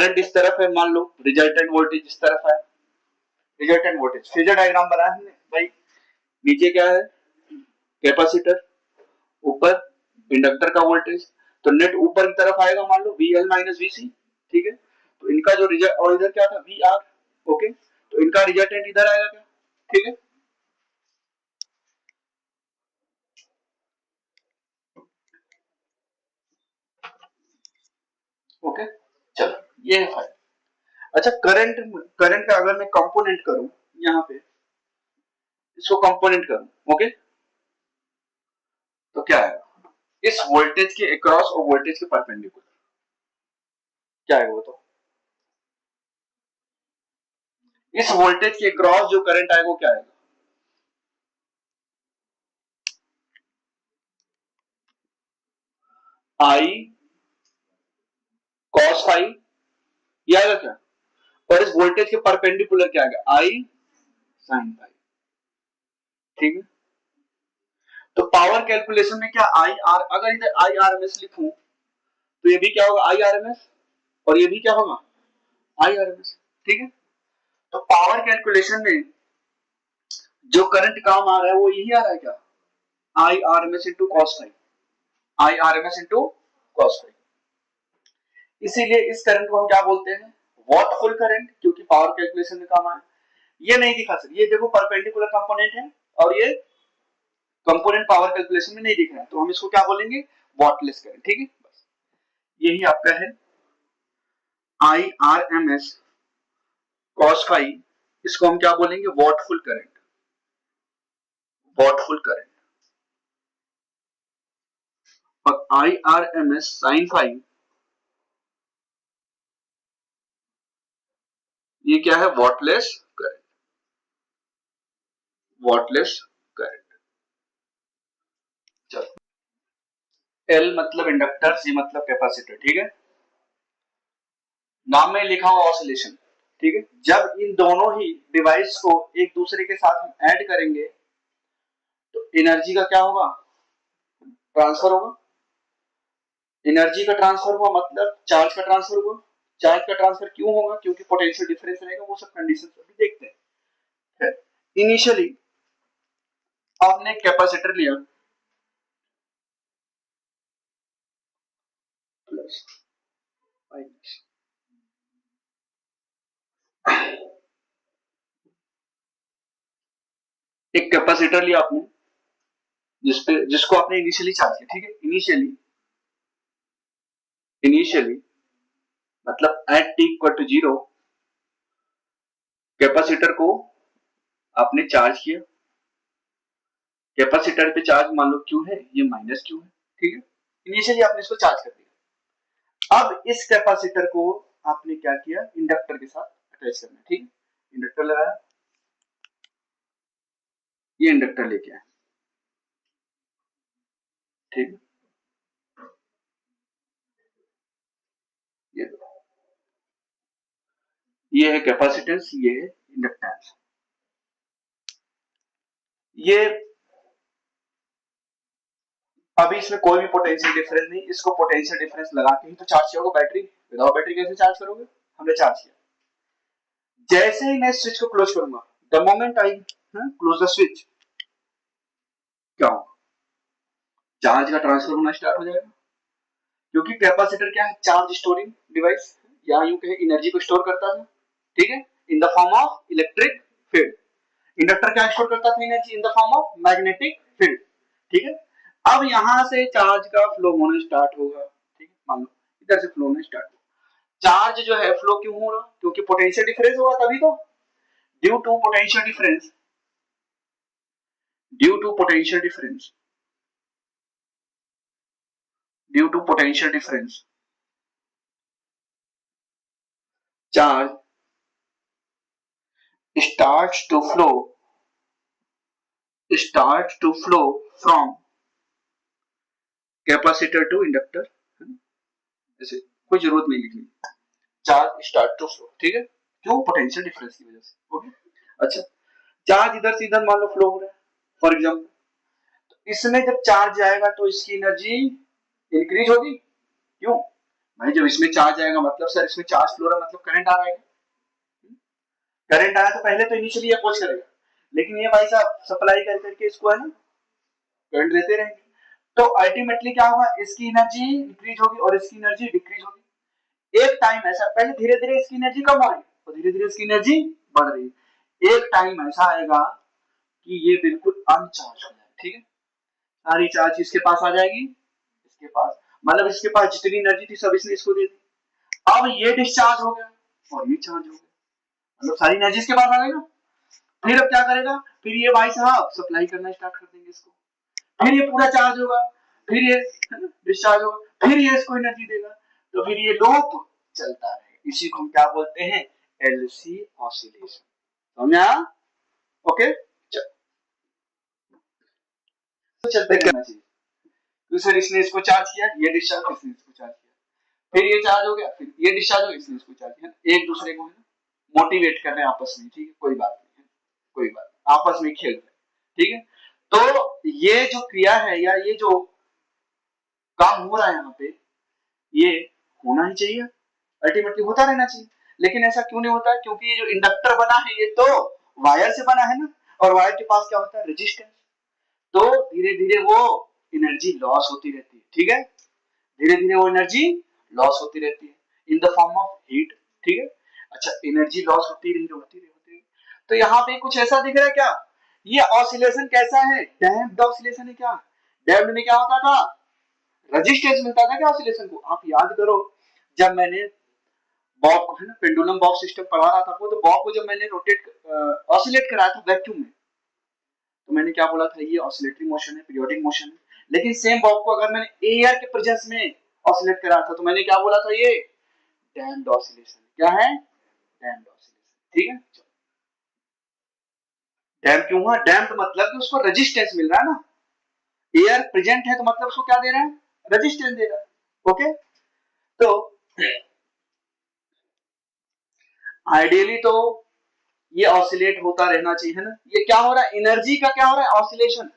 Current इस तरफ है, मान लो रिजल्टेंट वोल्टेज इस तरफ है, रिजल्टेंट वोल्टेज फेजर डायग्राम बनाया हमने भाई। नीचे क्या है, कैपेसिटर, ऊपर इंडक्टर का वोल्टेज, तो नेट ऊपर की तरफ आएगा मान लो VL माइनस VC, ठीक है। तो इनका जो रिजल्ट, और इधर क्या था VR, ओके, तो इनका रिजल्टेंट इधर आएगा क्या, ठीक है। ओके, चलो ये है फाइल। अच्छा, करंट, करंट का अगर मैं कंपोनेंट करूं यहाँ पे, इसको कंपोनेंट करूं, ओके, तो क्या आएगा, इस वोल्टेज के अक्रॉस और वोल्टेज के परपेंडिकुलर क्या आएगा वो, तो इस वोल्टेज के अक्रॉस जो करंट आएगा वो क्या आएगा, I cos फाई, ये आएगा क्या, और इस वोल्टेज के परपेंडिकुलर क्या आएगा, I sin फाई, ठीक है। तो पावर कैलकुलेशन में क्या आई आर, अगर इधर IRMS लिखूं तो ये भी क्या होगा IRMS, और ये भी क्या होगा IRMS, ठीक है। तो पावर कैलकुलेशन में जो करंट काम आ रहा है वो यही आ रहा है क्या, IRMS into cos phi, IRMS into cos phi. इसीलिए इस करंट को हम क्या बोलते हैं, वॉट फुल करंट, क्योंकि पावर कैलकुलेशन में काम आए। ये नहीं दिखा सर, ये देखो परपेंडिकुलर कंपोनेंट है और ये कंपोनेंट पावर कैलकुलेशन में नहीं दिख रहा है, तो हम इसको क्या बोलेंगे, वॉटलेस करंट, ठीक है। बस यही आपका है IRMS कॉस फाई, इसको हम क्या बोलेंगे, वॉटफुल करंट, वॉटफुल करंट। और IRMS साइन फाई, ये क्या है, वॉटलेस करंट, वॉटलेस करंट। चलो, L मतलब इंडक्टर, C मतलब कैपेसिटर, ठीक है। नाम में लिखा हुआ ऑसिलेशन, ठीक है। जब इन दोनों ही डिवाइस को एक दूसरे के साथ हम ऐड करेंगे तो एनर्जी का क्या होगा, ट्रांसफर होगा। एनर्जी का ट्रांसफर हुआ मतलब चार्ज का ट्रांसफर हुआ। चार्ज का ट्रांसफर क्यों होगा, क्योंकि पोटेंशियल डिफरेंस रहेगा, वो सब कंडीशन अभी देखते हैं। इनिशियली आपने कैपेसिटर लिया, प्लस माइनस, एक कैपेसिटर लिया आपने जिसको आपने इनिशियली चार्ज किया, ठीक है। इनिशियली मतलब at t equal to 0 capacitor को आपने चार्ज किया। कैपेसिटर पे चार्ज मान लो Q है, ये माइनस Q है, ठीक है। इनिशियली आपने इसको चार्ज कर दिया। अब इस कैपेसिटर को आपने क्या किया, इंडक्टर के साथ अटैच करना, ठीक है। इंडक्टर लगाया, ये इंडक्टर लेके आया, ठीक है। ये है कैपेसिटेंस, ये है इंडक्टेंस। ये अभी इसमें कोई भी पोटेंशियल डिफरेंस नहीं, इसको पोटेंशियल डिफरेंस लगा के ही तो चार्ज किया होगा बैटरी, विदाउट बैटरी कैसे चार्ज करोगे, हमने चार्ज किया। जैसे ही मैं स्विच को क्लोज करूंगा, the moment I close the switch, क्या होगा, चार्ज का ट्रांसफर होना स्टार्ट हो जाएगा। क्योंकि कैपेसिटर क्या है, चार्ज स्टोरिंग डिवाइस, या यूं कहे एनर्जी को स्टोर करता था, ठीक है, in the form of electric field. Inductor क्या स्टोर करता था, energy in the form of magnetic field, ठीक है। अब यहां से चार्ज का फ्लो होना स्टार्ट होगा, ठीक है, मान लो इधर से फ्लो होना स्टार्ट होगा। चार्ज जो है फ्लो क्यों हो रहा, क्योंकि पोटेंशियल डिफरेंस हुआ तभी तो। Due to potential difference, due to potential difference, due to potential difference, charge starts to flow, starts to flow from capacitor to inductor, ऐसे कोई जरूरत नहीं लिखनी, चार्ज स्टार्ट टू फ्लो, ठीक है, क्यों, पोटेंशियल डिफरेंस की वजह से, ओके। अच्छा, चार्ज इधर से इधर मान लो फ्लो हो रहा है फॉर एग्जांपल, तो इसमें जब चार्ज आएगा तो इसकी एनर्जी इंक्रीज होगी, क्यों, भाई जब इसमें चार्ज आएगा मतलब सर इसमें चार्ज फ्लो रहा मतलब करंट आ रहा है। करंट आया तो पहले तो इनिशियली अपोज करेगा, लेकिन ये भाई साहब सप्लाई कर करके इसको है ना करंट देते रहेंगे, तो अल्टीमेटली क्या होगा, इसकी एनर्जी इंक्रीज होगी और इसकी एनर्जी डिक्रीज होगी। एक टाइम ऐसा, पहले धीरे धीरे इसकी एनर्जी कम हो रही है और धीरे धीरे इसकी एनर्जी बढ़ रही है। एक टाइम ऐसा आएगा कि ये बिल्कुल अनचार्ज हो जाए, ठीक है, सारी चार्ज इसके पास आ जाएगी, इसके पास मतलब इसके पास जितनी एनर्जी थी सब इसने इसको दे दी। अब ये डिस्चार्ज हो गया और ये चार्ज हो गया, मतलब सारी एनर्जी इसके पास आ गई ना। फिर अब क्या करेगा, फिर ये भाई साहब सप्लाई करना स्टार्ट कर देंगे इसको, फिर ये पूरा चार्ज होगा, फिर ये डिस्चार्ज होगा, फिर ये इसको एनर्जी देगा, तो फिर ये लूप चलता है। इसी को हम क्या बोलते हैं, एलसी ऑसिलेशन। समझा? ओके, चलते रहना चाहिए। तो सर इसने इसको चार्ज किया, ये डिस्चार्ज, इसने इसको चार्ज किया, फिर ये चार्ज हो गया, फिर ये डिस्चार्ज हो गया, इसने इसको चार्ज किया, एक दूसरे को है ना मोटिवेट कर रहे हैं आपस में, ठीक है, कोई बात नहीं है, कोई बात नहीं, आपस में खेल रहे हैं, ठीक है। तो ये जो क्रिया है या ये जो काम हो रहा है यहाँ पे, ये होना ही चाहिए, अल्टीमेटली होता रहना चाहिए। लेकिन ऐसा क्यों नहीं होता है, क्योंकि ये जो इंडक्टर बना है ये तो वायर से बना है ना, और वायर के पास क्या होता है, रेजिस्टेंस, तो धीरे धीरे वो एनर्जी लॉस होती रहती है, ठीक है, धीरे धीरे वो एनर्जी लॉस होती रहती है in the form of heat, ठीक है। अच्छा, एनर्जी लॉस होती रही। तो यहाँ पे कुछ ऐसा दिख रहा है क्या, ये ऑसिलेशन कैसा है, डैम्प्ड ऑसिलेशन है क्या। डैम्प्ड में क्या होता था, रेजिस्टेंस मिलता था क्या ऑसिलेशन को। आप याद करो जब मैंने बॉब को है ना पेंडुलम बॉब सिस्टम पढ़ा रहा था आपको, तो बॉब को जब मैंने रोटेट ऑसिलेट कराया था वैक्यूम में, तो मैंने क्या बोला था, ये ऑसिलेटरी मोशन है, पीरियोडिक मोशन है। लेकिन सेम बॉब को अगर मैंने एयर के प्रेजेंस में ऑसिलेट कराया था तो मैंने क्या बोला था, ये डैम्प्ड ऑसिलेशन। क्या है, डैम्प्ड ऑसिलेशन, ठीक है। डैम्प क्यों हुआ, डैम्प्ड मतलब कि उसको रेजिस्टेंस मिल रहा है ना, एयर प्रेजेंट है तो मतलब उसको क्या दे रहा है, रेजिस्टेंस दे रहा है। ओके, तो आइडियली तो ये ऑसिलेट होता रहना चाहिए, है ना। ये क्या हो रहा है, एनर्जी का क्या हो रहा है, ऑसिलेशन।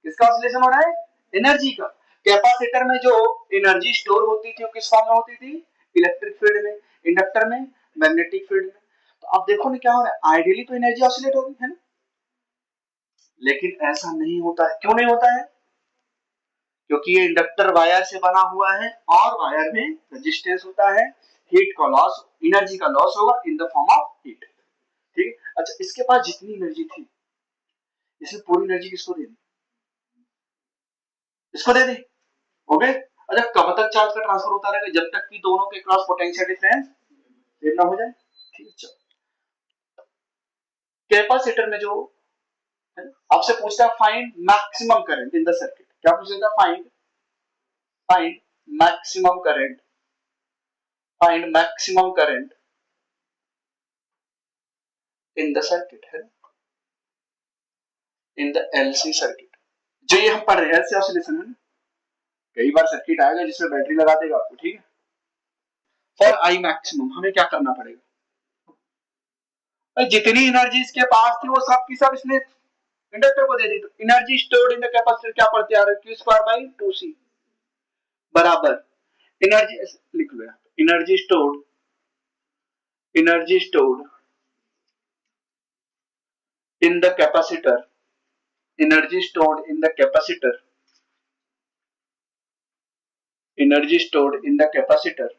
किसका ऑसिलेशन हो रहा है, एनर्जी का। कैपेसिटर में जो एनर्जी स्टोर होती थी वो किस फॉर्म में होती थी, इलेक्ट्रिक फील्ड में, इंडक्टर में मैग्नेटिक फील्ड में। तो अब देखो ना क्या हो रहा है, आइडियली तो एनर्जी ऑसिलेट होगी, है ना, लेकिन ऐसा नहीं होता है। क्यों नहीं होता है, क्योंकि ये इंडक्टर वायर से बना हुआ है और वायर में रेजिस्टेंस होता है, हीट का लॉस, एनर्जी का लॉस होगा इन द फॉर्म ऑफ हीट, ठीक है। अच्छा, इसके पास जितनी एनर्जी थी, इसमें पूरी एनर्जी किसको दे दी, इसको दे दी, हो गए। अच्छा, कब तक चार्ज का ट्रांसफर होता रहेगा, जब तक कि दोनों के क्रॉस पोटेंशियल डिफरेंस सेम ना हो जाए, ठीक है। कैपेसिटर में जो आपसे पूछता है find maximum current in the circuit, क्या पूछता है, find find maximum current, find maximum current in the circuit, है इन द एलसी सर्किट। जो ये हम पढ़ रहे हैं एलसी ऑसिलेशन है ना, कई बार सर्किट आएगा जिसमें बैटरी लगा देगा आपको, ठीक है। फॉर आई मैक्सिमम हमें क्या करना पड़ेगा, जितनी एनर्जी इसके पास थी वो सब की सब इसने इंडक्टर को दे दी, तो energy stored in the capacitor क्या पढ़ते आ रहे हैं, Q2/2C बराबर एनर्जी, लिख लो यहाँ energy stored in the capacitor, energy stored in the capacitor, energy stored in the capacitor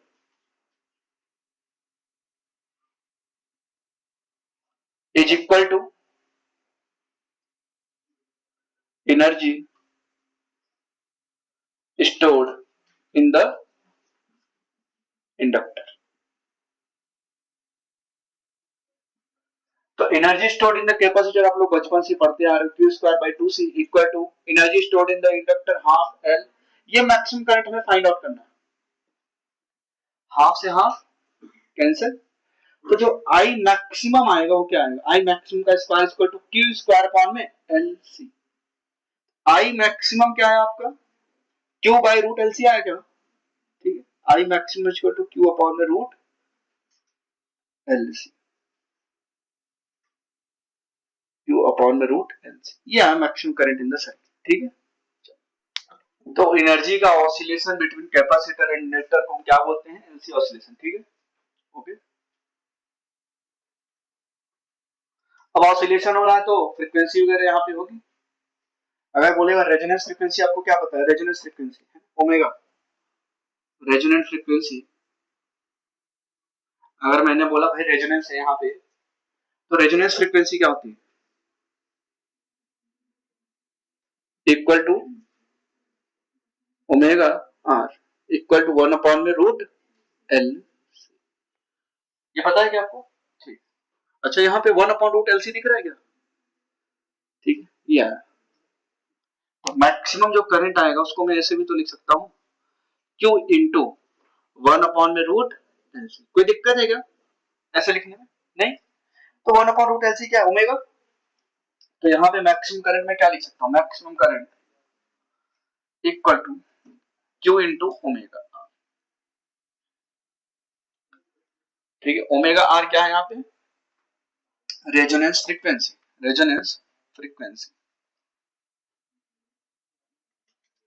is equal to energy stored in the inductor. तो energy stored in the capacitor आप लोग बचपन से पढ़ते आ रहे हो, Q2/2C equal to energy stored in the inductor half L। ये मैक्सिमम करंट हमें फाइंड आउट करना है, हाफ से हाफ कैंसिल, तो जो आई मैक्सिमम आएगा वो क्या आएगा, आई मैक्सिमम का square equal to Q square upon में एल सी। आई मैक्सिमम क्या है आपका, Q by root L C आएगा, ठीक है। I maximum equal to Q upon में root L C, Q upon में रूट एल सी, ये है maximum current in the circuit, ठीक है। तो एनर्जी का oscillation between capacitor and inductor को हम क्या बोलते हैं? LC oscillation. ठीक है, ओके। अब ऑसिलेशन हो रहा है तो फ्रीक्वेंसी वगैरह यहाँ पे होगी। अगर बोलेगा रेजोनेंस फ्रीक्वेंसी, आपको क्या पता है रेजोनेंस फ्रीक्वेंसी है? ओमेगा। रेजोनेंट फ्रीक्वेंसी, अगर मैंने बोला भाई रेजोनेंस है यहाँ पे, तो रेजोनेंस फ्रीक्वेंसी क्या होती है? Equal to omega R equal to 1 में रूट एल। ये पता है क्या आपको? ठीक। अच्छा, यहाँ पे 1/√LC दिख रहा है क्या? ठीक है, ये आया। तो मैक्सिमम जो करंट आएगा उसको मैं ऐसे भी तो लिख सकता हूँ, Q इंटू 1/√LC। कोई दिक्कत है क्या ऐसे लिखने में? नहीं। तो 1/√LC क्या है? ओमेगा। तो यहाँ पे मैक्सिमम करंट में क्या लिख सकता हूँ? Maximum current equal to Q into omega. ठीक है, ओमेगा आर क्या है यहाँ पे? Resonance frequency. रेजोनेंस फ्रीक्वेंसी,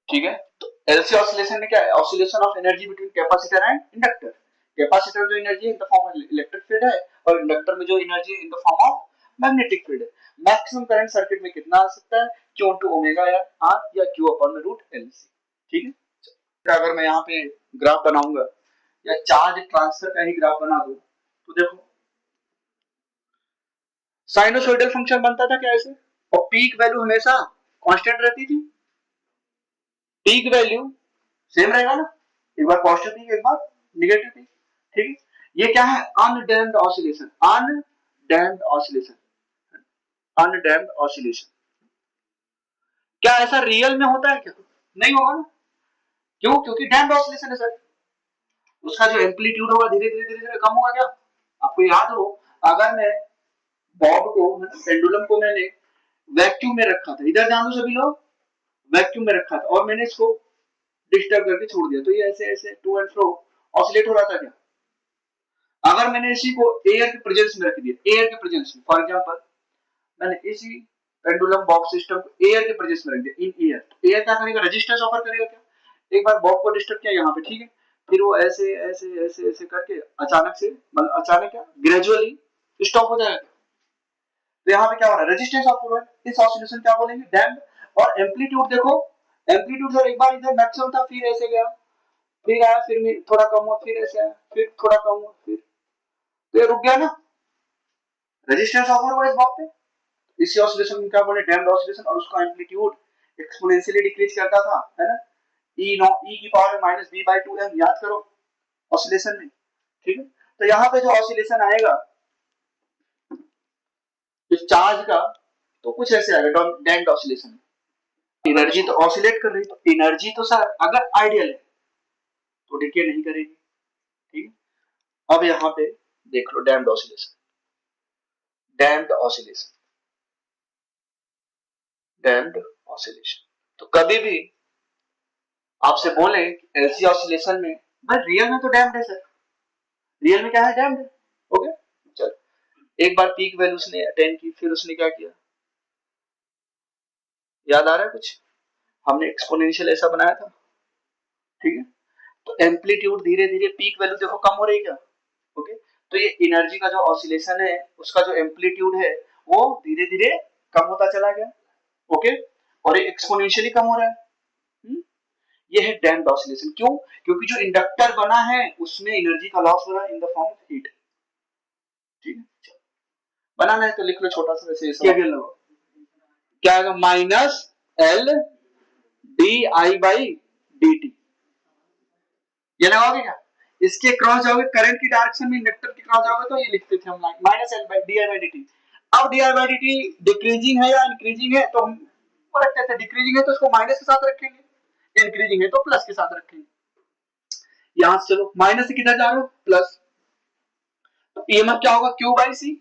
ठीक है। तो एलसी ऑसिलेशन में क्या है? Oscillation of energy between capacitor and inductor. Capacitor जो energy in the form of electric field है, और इंडक्टर में जो energy in the form of magnetic field है। मैक्सिमम करंट सर्किट में कितना आ सकता है? Q टू ओमेगा या आर या Q अपॉन में रूट एलसी। ठीक है, अगर मैं यहाँ पे ग्राफ बनाऊंगा या चार्ज ट्रांसफर का ही ग्राफ बना दूं, तो देखो साइनोसॉइडल फंक्शन बनता था क्या ऐसे? और पीक वैल्यू हमेशा कांस्टेंट रहती थी। पीक वैल्यू सेम रहेगा ना, एक बार पॉजिटिव पीक एक बार निगेटिव पीक। ठीक है, ये क्या है? Undamped oscillation. Undamped oscillation, undamped oscillation. क्या ऐसा रियल में होता है क्या? नहीं होगा ना। क्यों? क्योंकि डैम्प्ड ऑसिलेशन है सर। उसका जो एम्पलीट्यूड होगा धीरे धीरे धीरे धीरे कम होगा। क्या आपको याद हो, अगर मैं बॉब को, पेंडुलम को मैंने वैक्यूम में रखा था, इधर जान दो सभी लोग, वैक्यूम में रखा था, और मैंने इसको डिस्टर्ब करके छोड़ दिया, तो ये ऐसे ऐसे टू एंड फ्रो ऑसिलेट हो रहा था क्या? अगर मैंने इसी को एयर के प्रेजेंस में रख दिया, एयर के प्रेजेंस में, फॉर एग्जांपल मैंने इसी पेंडुलम बॉक्स सिस्टम को एयर के प्रेजेंस में रख दिया, इन एयर, तो एयर क्या करेगा? रेजिस्टेंस ऑफर करेगा क्या? एक बार बॉब को डिस्टर्ब किया यहाँ पे, ठीक है, फिर वो ऐसे ऐसे ऐसे ऐसे करके अचानक से, मतलब अचानक क्या, ग्रेजुअली स्टॉप हो जाएगा। तो यहाँ पे क्या हो रहा है? रेजिस्टेंस ऑफ हो रहा है। इस ऑसिलेशन क्या बोलेंगे? डैम्प। और एम्पलीट्यूड देखो, एम्पलीट्यूड सर एक बार इधर मैक्सिमम था, फिर ऐसे गया, फिर आया, फिर थोड़ा कम हुआ, फिर ऐसे आया, फिर थोड़ा कम हुआ, फिर तो ये रुक गया ना, रेजिस्टेंस ऑफ हुआ इस बात पे। इसी ऑसिलेशन में क्या बोले? Damped oscillation. और उसका एम्पलीट्यूड एक्सपोनेंशियली डिक्रीज करता था, है ना, ई नो ई की power minus B by 2m, याद करो ऑसिलेशन में। ठीक है, तो यहाँ पे जो ऑसिलेशन आएगा इस चार्ज का, तो कुछ ऐसे आएगा डैम्प्ड ऑसिलेशन। एनर्जी तो ऑसिलेट कर रही, तो एनर्जी तो सर अगर आइडियल है तो डिके नहीं करेगी। ठीक है, अब यहाँ पे देख लो damped oscillation, damped oscillation, damped oscillation. तो कभी भी आपसे बोले एलसी ऑसिलेशन में, भाई रियल में तो डैम्प्ड है सर, रियल में क्या है? डैम्प्ड है। ओके, चल, एक बार पीक वैल्यू उसने अटेन की, फिर उसने क्या किया? याद आ रहा है कुछ? हमने एक्सपोनेंशियल ऐसा बनाया था। ठीक है, तो एम्पलीट्यूड धीरे धीरे, पीक वैल्यू देखो कम हो रही है क्या? ओके, तो ये एनर्जी का जो ऑसिलेशन है उसका जो एम्पलीट्यूड है वो धीरे धीरे कम होता चला गया। ओके, और ये एक्सपोनेंशियली कम हो रहा है। ये है डैम्प्ड ऑसिलेशन। क्यों? क्योंकि जो इंडक्टर बना है उसमें एनर्जी का लॉस हो रहा है in the form of heat. ठीक है, बनाना है तो लिख लो छोटा सा, वैसे क्या कर लो, क्या आएगा? Minus L D I by D T. ये लगाओगे क्या? इसके क्रॉस जाओगे, करंट की डायरेक्शन में इंडक्टर के क्रॉस जाओगे, तो ये लिखते थे हम minus L by D I by D T. अब D I by D T decreasing है या इंक्रीजिंग है, तो हम रखते थे, डिक्रीजिंग है तो इसको माइनस के साथ रखेंगे, इंक्रीजिंग है तो प्लस के साथ रखेंगे। यहां से चलो माइनस से किधर जा रहे हो? प्लस। तो ईएमएफ क्या होगा? क्यू बाई सी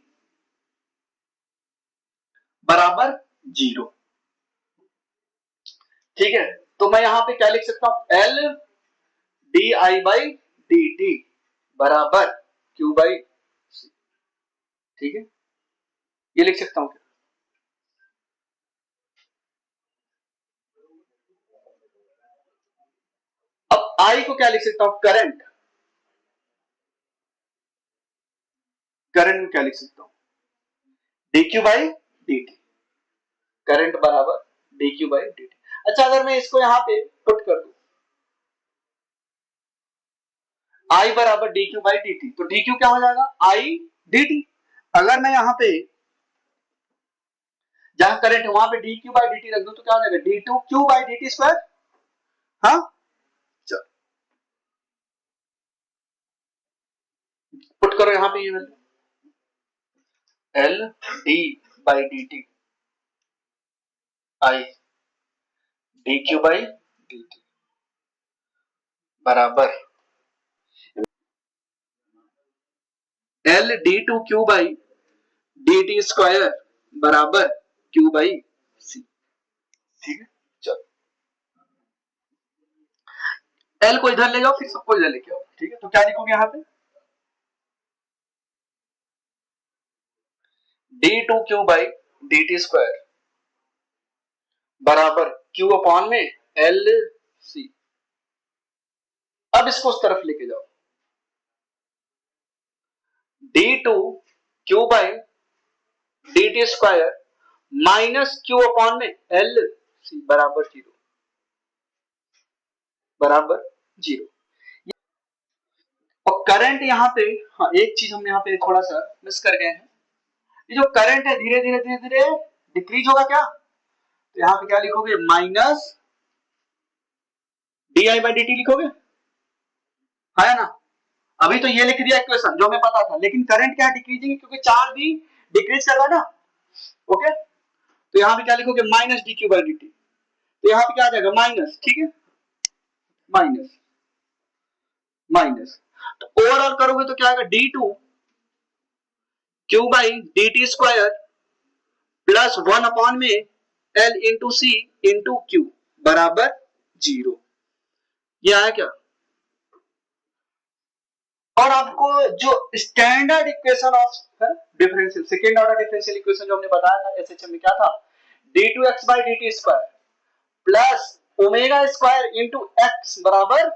बराबर 0। ठीक है, तो मैं यहां पे क्या लिख सकता हूं? L D I by D T बराबर क्यू बाई सी। ठीक है, ये लिख सकता हूं क्या? आई को क्या लिख सकता हूं, करंट, करंट में क्या लिख सकता हूं, dq बाई dt, करंट बराबर dq बाई dt। अच्छा अगर मैं इसको यहां पे पुट कर दूं, I बराबर dq बाई dt, तो dq क्या हो जाएगा, I dt। अगर मैं यहां पे जहां करंट है वहां पे dq बाई dt रख दूं तो क्या हो जाएगा, d2q बाई dt स्क्वायर। हाँ चलो पुट करो यहां पे, ये L D by D T I D Q by D T बराबर L D two Q by D T square बराबर क्यू बाई सी। ठीक है चलो, एल को इधर ले जाओ फिर सबको इधर लेके आओ। ठीक है तो क्या लिखोगे यहां पे, d two Q by D T square बराबर क्यू अपॉन में एल सी। अब इसको उस तरफ लेके जाओ, d two Q by D T square minus q upon में एल सी बराबर जीरो, बराबर जीरो। और करंट यहाँ पे, हाँ एक चीज हम यहाँ पे थोड़ा सा मिस कर गए हैं, ये जो करंट है धीरे धीरे धीरे धीरे डिक्रीज होगा क्या, तो यहाँ पे क्या लिखोगे, minus D I by D T लिखोगे, है ना। अभी तो ये लिख दिया इक्वेशन जो हमें पता था, लेकिन करंट क्या डिक्रीजिंग, क्योंकि चार्ज भी डिक्रीज कर रहा है ना। ओके तो यहाँ पे क्या लिखोगे, minus D Q by D T, तो यहाँ पे क्या आ जाएगा माइनस, ठीक है माइनस माइनस, तो ओवरऑल करोगे तो क्या आएगा, d two Q by D T square plus one upon में L into C into q बराबर जीरो। ये आया क्या, और आपको जो standard equation of differential, second order differential equation जो हमने बताया था एसएचएम में, क्या था, d two x by D T square plus omega square into x बराबर,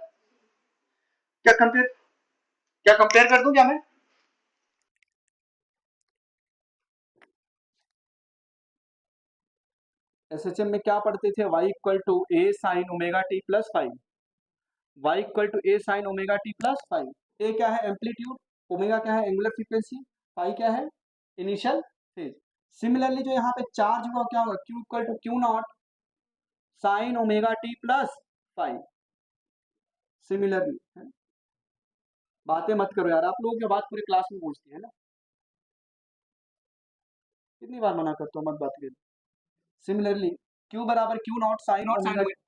क्या कंपेयर कर दूं क्या मैं, एसएचएम में क्या पढ़ते थे, y equal to A sine omega T plus five, y equal to A sine omega T plus five. A क्या है एम्पलीट्यूड, ओमेगा क्या है एंगुलर फ्रीक्वेंसी, फाई क्या है इनिशियल फेज। सिमिलरली जो यहाँ पे चार्ज हुआ क्या होगा, q equal to q naught sine omega T plus five. Similarly, बातें मत करो यार, आप लोगों की बात पूरी क्लास में पूछती है ना, कितनी बार मना करता हूँ मत बात करो। सिमिलरली q बराबर Q naught sine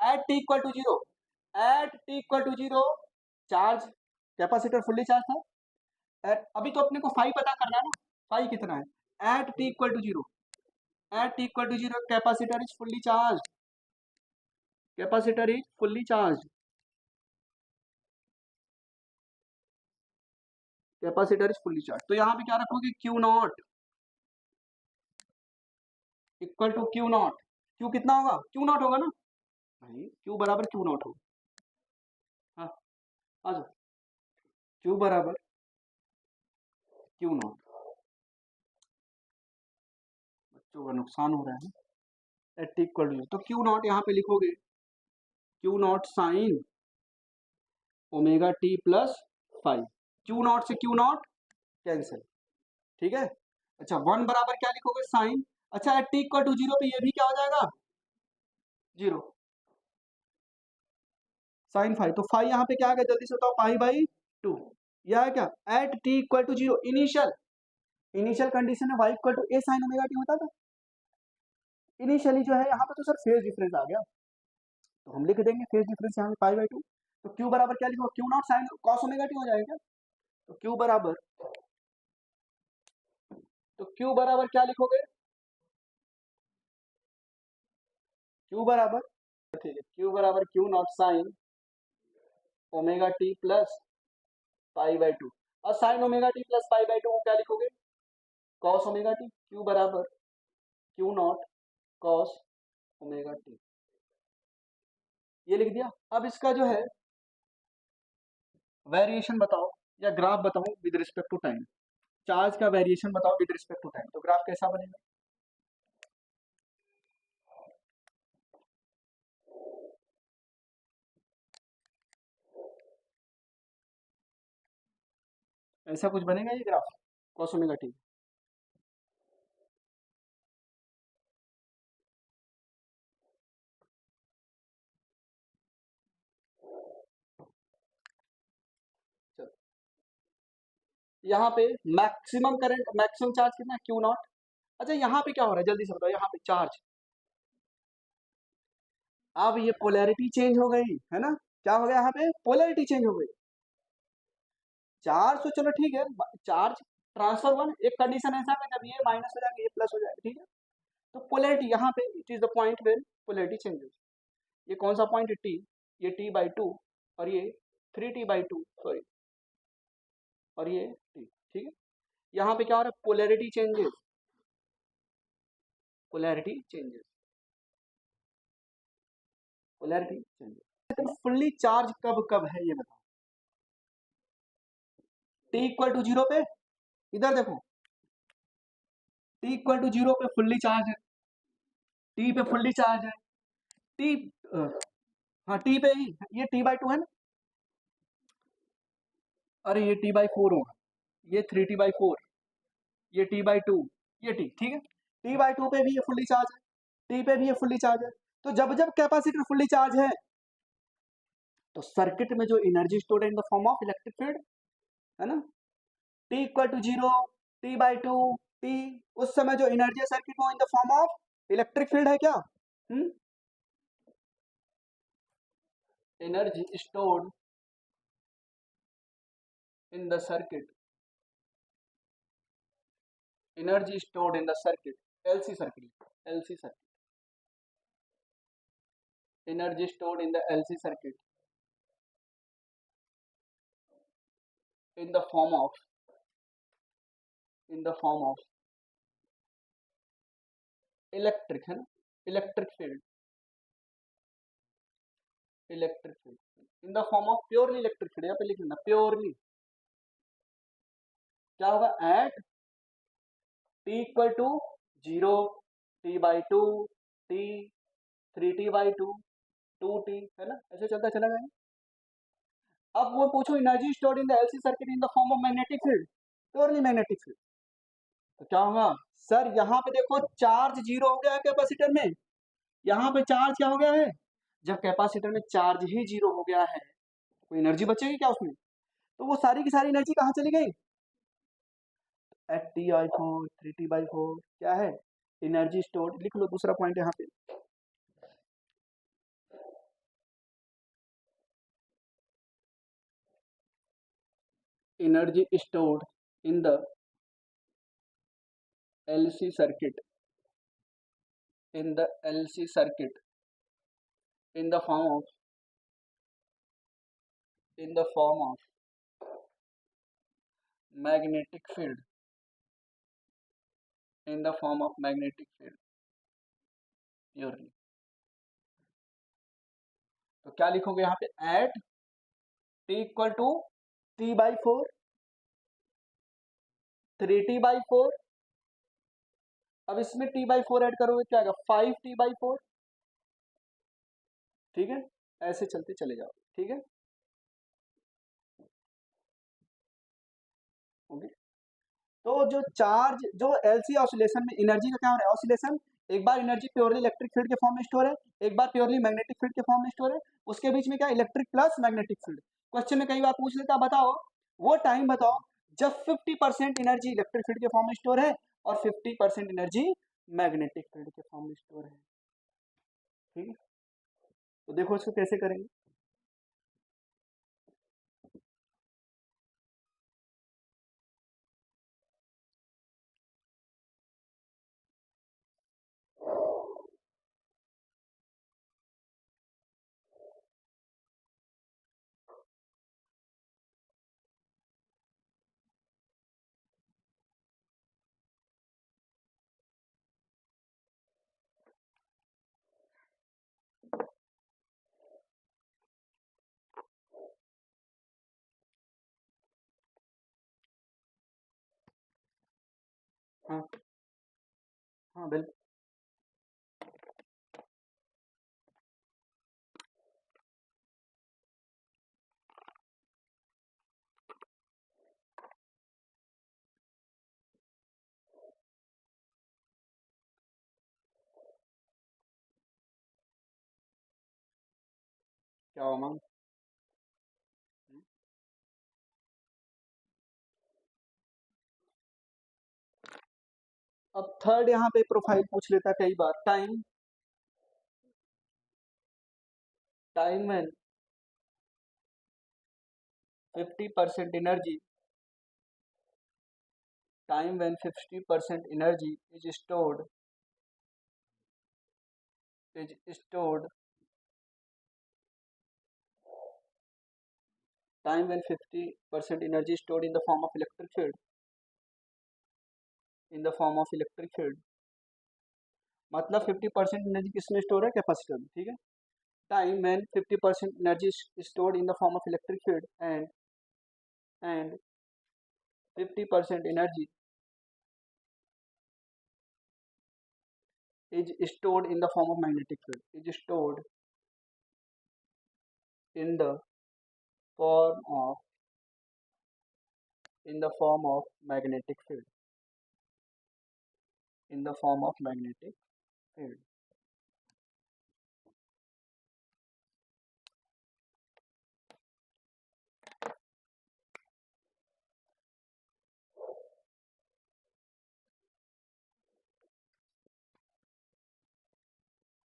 at t equal to zero, at t equal to zero charge, capacitor fully charge था, अभी तो अपने को फाई पता करना है ना, फाई कितना है, at t equal to zero, at t equal to zero capacitor is fully charge, capacitor is fully charge, capacitor is fully charge. तो यहाँ पे क्या रखोगे, q naught equal to q naught, q कितना होगा, क्यू नॉट होगा ना भाई, क्यू बराबर क्यू नॉट होगा। हाँ आ जाओ, क्यू बराबर क्यू नॉट, बच्चों का नुकसान हो रहा है, एट टी इक्वल टू, तो क्यू नॉट यहाँ पे लिखोगे, q naught sine omega T plus five, q naught से क्यू नॉट कैंसिल, ठीक है। अच्छा वन बराबर क्या लिखोगे, साइन, अच्छा at t equal to zero पे ये भी क्या हो जाएगा, जीरो, साइन फाइव, तो फाइव यहाँ पे क्या आ गया, जल्दी से बताओ, पाई बाई टू, यह है क्या, at t equal to zero, initial, initial condition है y equal to A sine omega t होता था, इनिशियली जो है यहाँ पे तो सर फेज डिफरेंस आ गया, तो हम लिख देंगे फेज डिफरेंस यहाँ पे पाई बाई टू, तो क्यू बराबर क्या लिखो, Q naught sine cos omega T हो जाएगा, तो क्यू बराबर क्या लिखोगे, क्यू बराबर, ठीक है, क्यू बराबर Q naught sine omega T plus pi by two, और sine omega T plus pi by two को क्या लिखोगे, कॉस ओमेगा टी, क्यू बराबर Q naught cos omega T, ये लिख दिया। अब इसका जो है वेरिएशन बताओ या ग्राफ बताओ with respect to time, charge का वेरिएशन बताओ विद रिस्पेक्ट टू टाइम, तो ग्राफ कैसा बनेगा? ऐसा कुछ बनेगा ये ग्राफ, कॉस ओमेगा टी। चलो, यहाँ पे मैक्सिमम करंट, मैक्सिमम चार्ज कितना है, क्यू नॉट। अच्छा यहाँ पे क्या हो रहा है जल्दी से बताओ, यहाँ पे चार्ज, अब ये पोलैरिटी चेंज हो गई है ना, क्या हो गया यहाँ पे, पोलैरिटी चेंज हो गई। चार्ज तो चलो ठीक है, चार्ज ट्रांसफर वन, एक कंडीशन ऐसा है जब ये माइनस हो जाएगा ये प्लस हो जाएगा, ठीक है। तो पोलैरिटी यहाँ पे it is the point where polarity changes. ये कौन सा पॉइंट है, टी, ये टी बाई टू, और ये 3t/2, सॉरी, और ये टी, ठीक है। यहाँ पे क्या हो रहा है, polarity changes, polarity changes, polarity changes. तो फुल्ली चार्ज कब कब है ये बताओ, टी इक्वल टू जीरो पे, इधर देखो, टी इक्वल टू जीरो पे फुल्ली चार्ज है, टी पे फुल्ली चार्ज है, टी, हाँ टी पे ही, ये t/2 है ना, अरे ये t/4 होगा, ये 3t/4, ये t/2, ये टी, ठीक है। t/2 पे भी ये फुल्ली चार्ज है, टी पे भी ये फुल्ली चार्ज है। तो जब जब कैपेसिटर फुल्ली चार्ज है तो सर्किट में जो एनर्जी स्टोर्ड है in the form of electric field, है ना, t equal to zero, t/2, t, उस समय जो एनर्जी है सर्किट में in the form of electric field है क्या, energy stored in the circuit, energy stored in the circuit, LC circuit, LC circuit, energy stored in the LC circuit in the form of, in the form of electric, है ना, electric field, electric field in the form of purely electric field, यहाँ पे लिख लेना purely, क्या होगा, at t equal to zero, t/2, t, 3t/2, 2t, है ना, ऐसे चलता चला गया। अब वो पूछो energy stored in the LC circuit in the form of magnetic field, purely magnetic field, तो क्या होगा, सर यहाँ पे देखो चार्ज जीरो हो गया है कैपेसिटर में, यहाँ पे चार्ज क्या हो गया है, जब कैपेसिटर में चार्ज ही जीरो हो गया है कोई एनर्जी बचेगी क्या उसमें, तो वो सारी की सारी एनर्जी कहाँ चली गई, एट t/4, 3t/4, क्या है, एनर्जी स्टोर्ड, लिख लो दूसरा पॉइंट यहाँ पे, energy stored in the LC circuit, in the LC circuit in the form of, in the form of magnetic field, in the form of magnetic field purely, तो क्या लिखोगे यहाँ पे, eight t equal to t/4, 3t/4, अब इसमें t/4 add करोगे क्या आएगा, 5t/4, ठीक है, ऐसे चलते चले जाओ, ठीक है, ओके। तो जो चार्ज, जो एलसी ऑसिलेशन में एनर्जी का क्या हो रहा है, ऑसिलेशन, एक बार एनर्जी प्योरली इलेक्ट्रिक फील्ड के फॉर्म में स्टोर है, एक बार प्योरली मैग्नेटिक फील्ड के फॉर्म में स्टोर है, उसके बीच में क्या, electric plus magnetic field. Question में कई बार पूछ लेता, बताओ वो टाइम बताओ जब 50% एनर्जी इलेक्ट्रिक फील्ड के फॉर्म में स्टोर है और 50% एनर्जी मैग्नेटिक फील्ड के फॉर्म में स्टोर है, ठीक है। तो देखो इसको कैसे करेंगे, हाँ हाँ बिल्कुल। क्या हुआ मैम? अब थर्ड यहाँ पे प्रोफाइल पूछ लेता कई बार, time, time when 50% energy, time when 50% energy is stored, time when 50% energy is stored in the form of electric field, in the form of electric field, मतलब 50% एनर्जी किसमें स्टोर है? कैपेसिटर में, ठीक है। Time when 50% energy stored in the form of electric field and 50% energy is stored in the form of magnetic field, is stored in the form of magnetic field, in the form of magnetic field।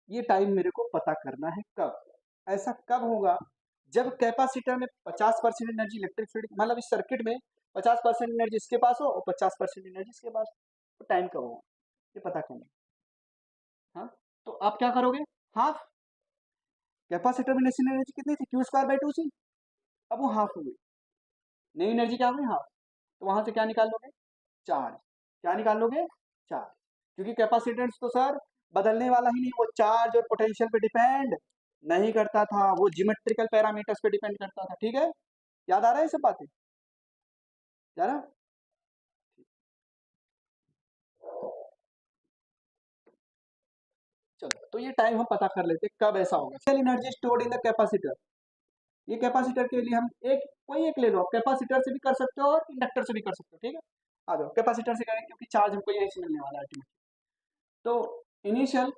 ये time मेरे को पता करना है कब, ऐसा कब होगा जब कैपेसिटर में 50% एनर्जी इलेक्ट्रिक फील्ड, मतलब इस सर्किट में 50% एनर्जी इसके पास हो और 50% एनर्जी इसके पास, तो टाइम कब होगा ये पता करना। हाँ, तो आप क्या करोगे? हाफ, कैपेसिटर में नेशनल एनर्जी कितनी थी? क्यू स्क्वायर बाई 2 सी, अब वो हाफ हो गई, नई एनर्जी क्या हो गई? हाफ। तो वहां से क्या निकाल लोगे? चार्ज। क्या निकाल लोगे? चार्ज। क्योंकि कैपेसिटेंस तो सर बदलने वाला ही नहीं, वो चार्ज और पोटेंशियल पे डिपेंड नहीं करता था, वो जियोमेट्रिकल पैरामीटर्स पे डिपेंड करता था, ठीक है। याद आ रहा है ये सब बातें? याद आ? चलो, तो ये टाइम हम पता कर लेते कब ऐसा होगा। Cell energy stored in the capacitor, ये कैपेसिटर के लिए हम एक कोई एक ले लो, कैपेसिटर से भी कर सकते हो और इंडक्टर से भी कर सकते हो, ठीक है। आ जाओ, कैपेसिटर से करेंगे क्योंकि चार्ज हमको यहीं से मिलने वाला है अल्टीमेटली। तो initial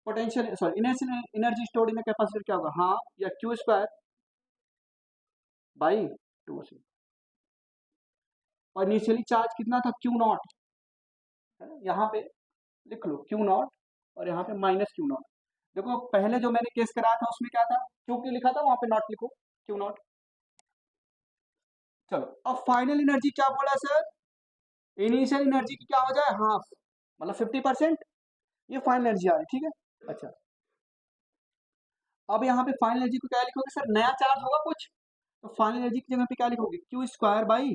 potential, sorry, initial energy stored in the capacitor क्या होगा? हाँ, या क्यू स्क्वायर बाई 2 से, और इनिशियली चार्ज कितना था? क्यू नॉट, यहाँ पे लिख लो क्यू नॉट और यहाँ पे माइनस क्यू नॉट। देखो पहले जो मैंने केस कराया था उसमें क्या था? क्यू क्यू लिखा था, वहां पे नॉट लिखो, क्यू नॉट। चलो, अब फाइनल एनर्जी क्या बोला सर? इनिशियल एनर्जी की क्या हो जाए? हाफ, मतलब 50%, ये फाइनल एनर्जी आ रही, ठीक है। अच्छा, अब यहाँ पे फाइनल एनर्जी को क्या लिखोगे सर? नया चार्ज होगा कुछ, तो फाइनल एनर्जी की जगह पे क्या लिखोगे? Q square by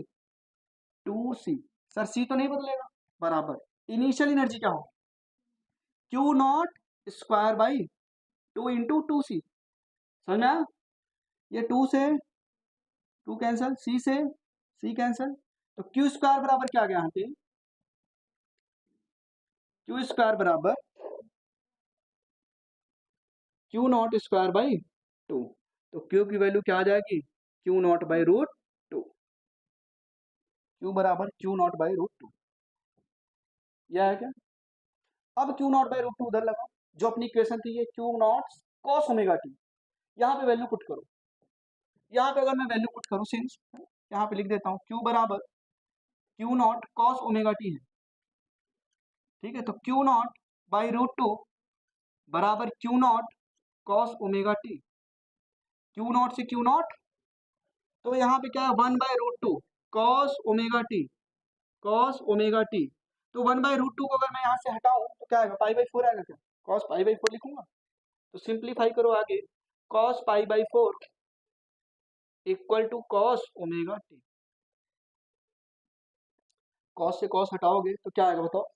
2 C. Sir C तो नहीं बदलेगा, बराबर इनिशियल एनर्जी क्या होगी? Q naught square by 2 × 2 C. समझ में आया? ये 2 से 2 कैंसिल, सी से सी कैंसिल, तो क्यू स्क्वायर बराबर क्या आ गया यहाँ पे? क्यू स्क्वायर बराबर क्यू नॉट स्क्वायर बाई 2, तो क्यू की वैल्यू क्या आ जाएगी? Q naught by root 2, Q बराबर क्यू नॉट बाई रूट 2, यह है क्या? अब क्यू नॉट बाई रूट 2 उधर लगा, जो अपनी इक्वेशन थी ये Q naught cos omega T, यहाँ पे वैल्यू पुट करो। यहाँ पे अगर मैं वैल्यू पुट करूँ सिंस, यहाँ पे लिख देता हूँ क्यू बराबर Q naught cos omega T है, ठीक है। तो क्यू नॉट बाई रूट 2 बराबर Q naught cos omega T, Q naught से क्यू नॉट, तो यहाँ पे क्या है? 1/√2 cos omega T, cos omega T. तो 1/√2 को अगर मैं यहाँ से हटाऊं तो क्या आएगा? पाई/4 आएगा क्या? कॉस पाई/4 लिखूंगा, तो सिंप्लीफाई करो आगे, कॉस पाई/4 equal to cos omega T. Cos से कॉस हटाओगे तो क्या आएगा बताओ?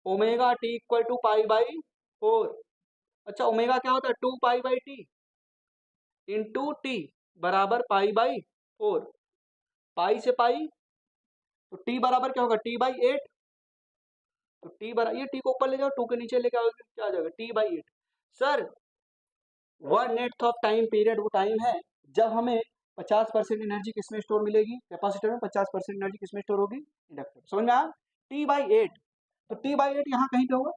ओमेगा टी इक्वल टू पाई/4। अच्छा, ओमेगा क्या होता है? 2 पाई/टी इंटू टी बराबर पाई/4, पाई से पाई तो टी बराबर क्या होगा, टी बाई 8। तो टी बराबर, ये टी को ऊपर ले जाओ, 2 के नीचे लेके आओगे, क्या आ जाएगा, T by 8। Sir 1/8 of time period वो टाइम है जब हमें 50% एनर्जी किसमें स्टोर मिलेगी, कैपेसिटर में 50% एनर्जी किसमें स्टोर होगी, इंडक्टर। समझ में आया, टी बाई 8। तो टी बाई 8 यहाँ कहीं पे होगा,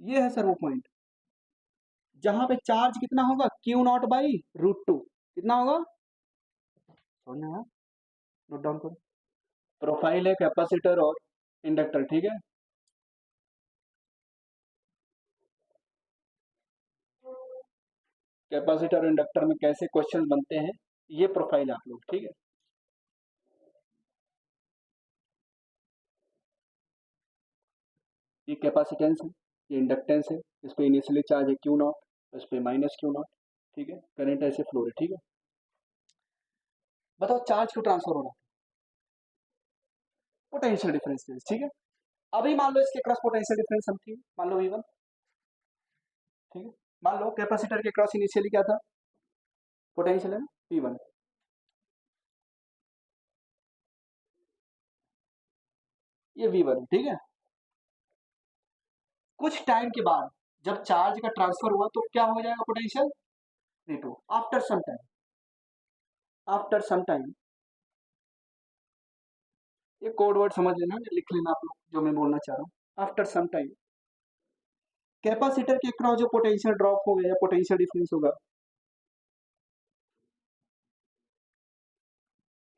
ये है सर वो पॉइंट जहां पे चार्ज कितना होगा, क्यू नॉट बाई √2 कितना होगा, समझ में आया, नोट डाउन करो। प्रोफाइल है कैपेसिटर और इंडक्टर, ठीक है। कैपेसिटर इंडक्टर में कैसे क्वेश्चन बनते हैं, ये प्रोफाइल आप लोग, ठीक है। ये कैपेसिटेंस है, ये इंडक्टेंस है, इस पे इनिशियली चार्ज है क्यू नॉट, इस पे माइनस क्यू नॉट, ठीक है। करंट ऐसे फ्लो है, ठीक है। बताओ चार्ज क्यों ट्रांसफर हो रहा है, पोटेंशियल डिफरेंस, ठीक है। अभी मान लो इसके क्रॉस पोटेंशियल डिफरेंस हम थी, मान लो V1, ठीक है। मान लो कैपेसिटर के क्रॉस इनिशियली क्या था, पोटेंशियल है ना, P1। ये V1, ठीक है। कुछ टाइम के बाद जब चार्ज का ट्रांसफर हुआ तो क्या हो जाएगा potential, V2। After some time, after some time, ये कोड वर्ड समझ लेना, लिख लेना आप लोग जो मैं बोलना चाह रहा हूँ। आफ्टर सम टाइम कैपेसिटर के क्रॉस जो पोटेंशियल ड्रॉप हो गया, पोटेंशियल डिफरेंस होगा,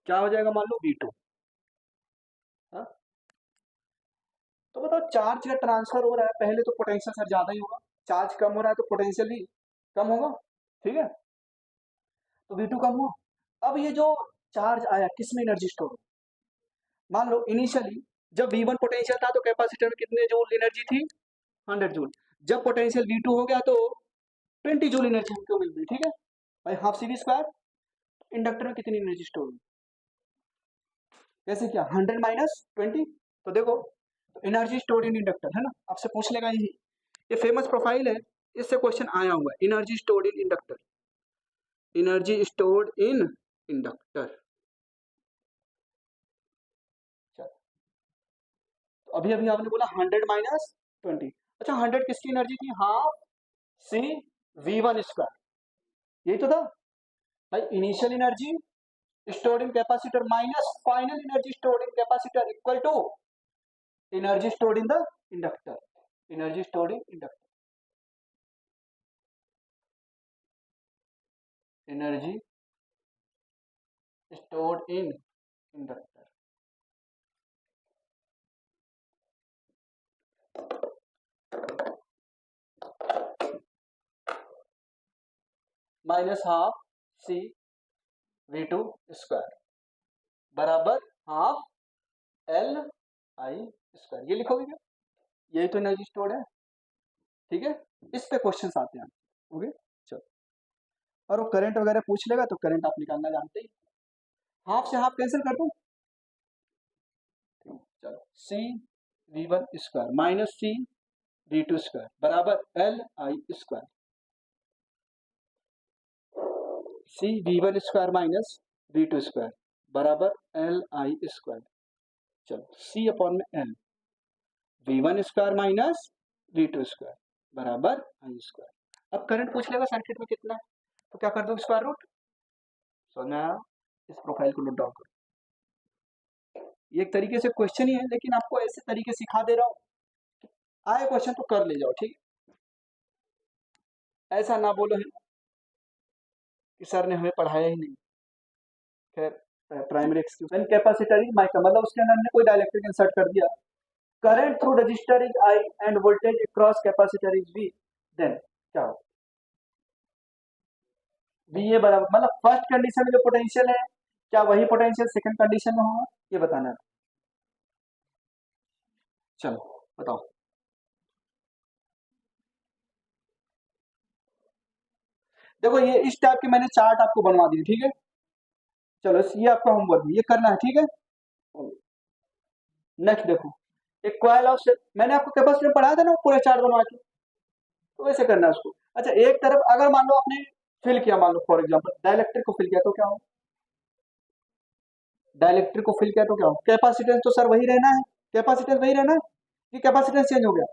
क्या हो जाएगा, मान लो V2। हाँ? तो बताओ चार्ज का ट्रांसफर हो रहा है, पहले तो पोटेंशियल सर ज्यादा ही होगा, चार्ज कम हो रहा है तो पोटेंशियल भी कम होगा, ठीक है। तो V2 कम हुआ। अब ये जो चार्ज आया किसमें एनर्जी स्टोर हो, मान लो इनिशियली जब V1 पोटेंशियल था तो कैपेसिटर में कितने जूल एनर्जी थी, 100 जूल। जब पोटेंशियल V2 हो गया तो 20 जूल एनर्जी हमको मिल गई, ठीक है भाई, हाफ CV स्क्वायर। इंडक्टर में कितनी एनर्जी स्टोर हुई, कैसे किया, 100 माइनस 20। तो देखो एनर्जी स्टोर्ड इन इंडक्टर है ना, आपसे पूछ लेगा यही, ये फेमस प्रोफाइल है, इससे क्वेश्चन आया हुआ है, energy stored in inductor, energy stored in inductor. तो अभी अभी आपने बोला 100 माइनस 20, अच्छा 100 किसकी एनर्जी थी, हाफ CV1 स्क्वायर, यही तो था भाई। Initial energy stored in capacitor minus final energy stored in capacitor equal to energy stored in the inductor, energy stored in inductor, energy stored in inductor. Minus half CV2 square बराबर half LI square, ये लिखोगे क्या, यही तो energy stored है, ठीक है। इस पे क्वेश्चन आते हैं, ओके चलो। और वो करंट वगैरह पूछ लेगा तो करंट आप निकालना जानते ही, हाफ से हाफ कैंसिल कर दो, चलो CV1 square minus CV2 square बराबर LI square, CV1 square minus V2 square बराबर LI स्क्वायर। चलो C अपॉन में L, V1 square minus V2 square बराबर I स्क्वायर। अब करंट पूछ लेगा सर्किट में कितना है, तो क्या कर दो, स्क्वायर रूट। समझ में आया, इस प्रोफाइल को नोट डाउन करो, ये एक तरीके से क्वेश्चन ही है, लेकिन आपको ऐसे तरीके सिखा दे रहा हूँ, आए क्वेश्चन तो कर ले जाओ, ठीक है। ऐसा ना बोलो है कि सर ने हमें पढ़ाया ही नहीं, खैर primary excuse. When capacitor is mica, मतलब उसके अंदर हमने कोई डाइलेक्ट्रिक इंसर्ट कर दिया, current through resistor is I and voltage across capacitor is V, then क्या हो, VA बराबर, मतलब फर्स्ट कंडीशन में जो पोटेंशियल है क्या वही पोटेंशियल सेकंड कंडीशन में होगा, ये बताना है। चलो बताओ, देखो ये इस टाइप के मैंने चार्ट आपको बनवा दिए, ठीक है। चलो ये आपका होमवर्क, ये करना है, ठीक है। नेक्स्ट देखो, एक कॉइल ऑफ, मैंने आपको कैपेसिटर पढ़ाया था ना पूरा चार्ट बनवा के, तो वैसे करना है उसको। अच्छा एक तरफ अगर मान लो आपने फिल किया, मान लो फॉर एग्जांपल डाइलेक्ट्रिक को फिल किया तो क्या हो, डाइलेक्ट्रिक को फिल किया तो क्या हो, कैपेसिटेंस तो सर वही रहना है, कैपेसिटेंस वही रहना है कि कैपेसिटेंस चेंज हो गया,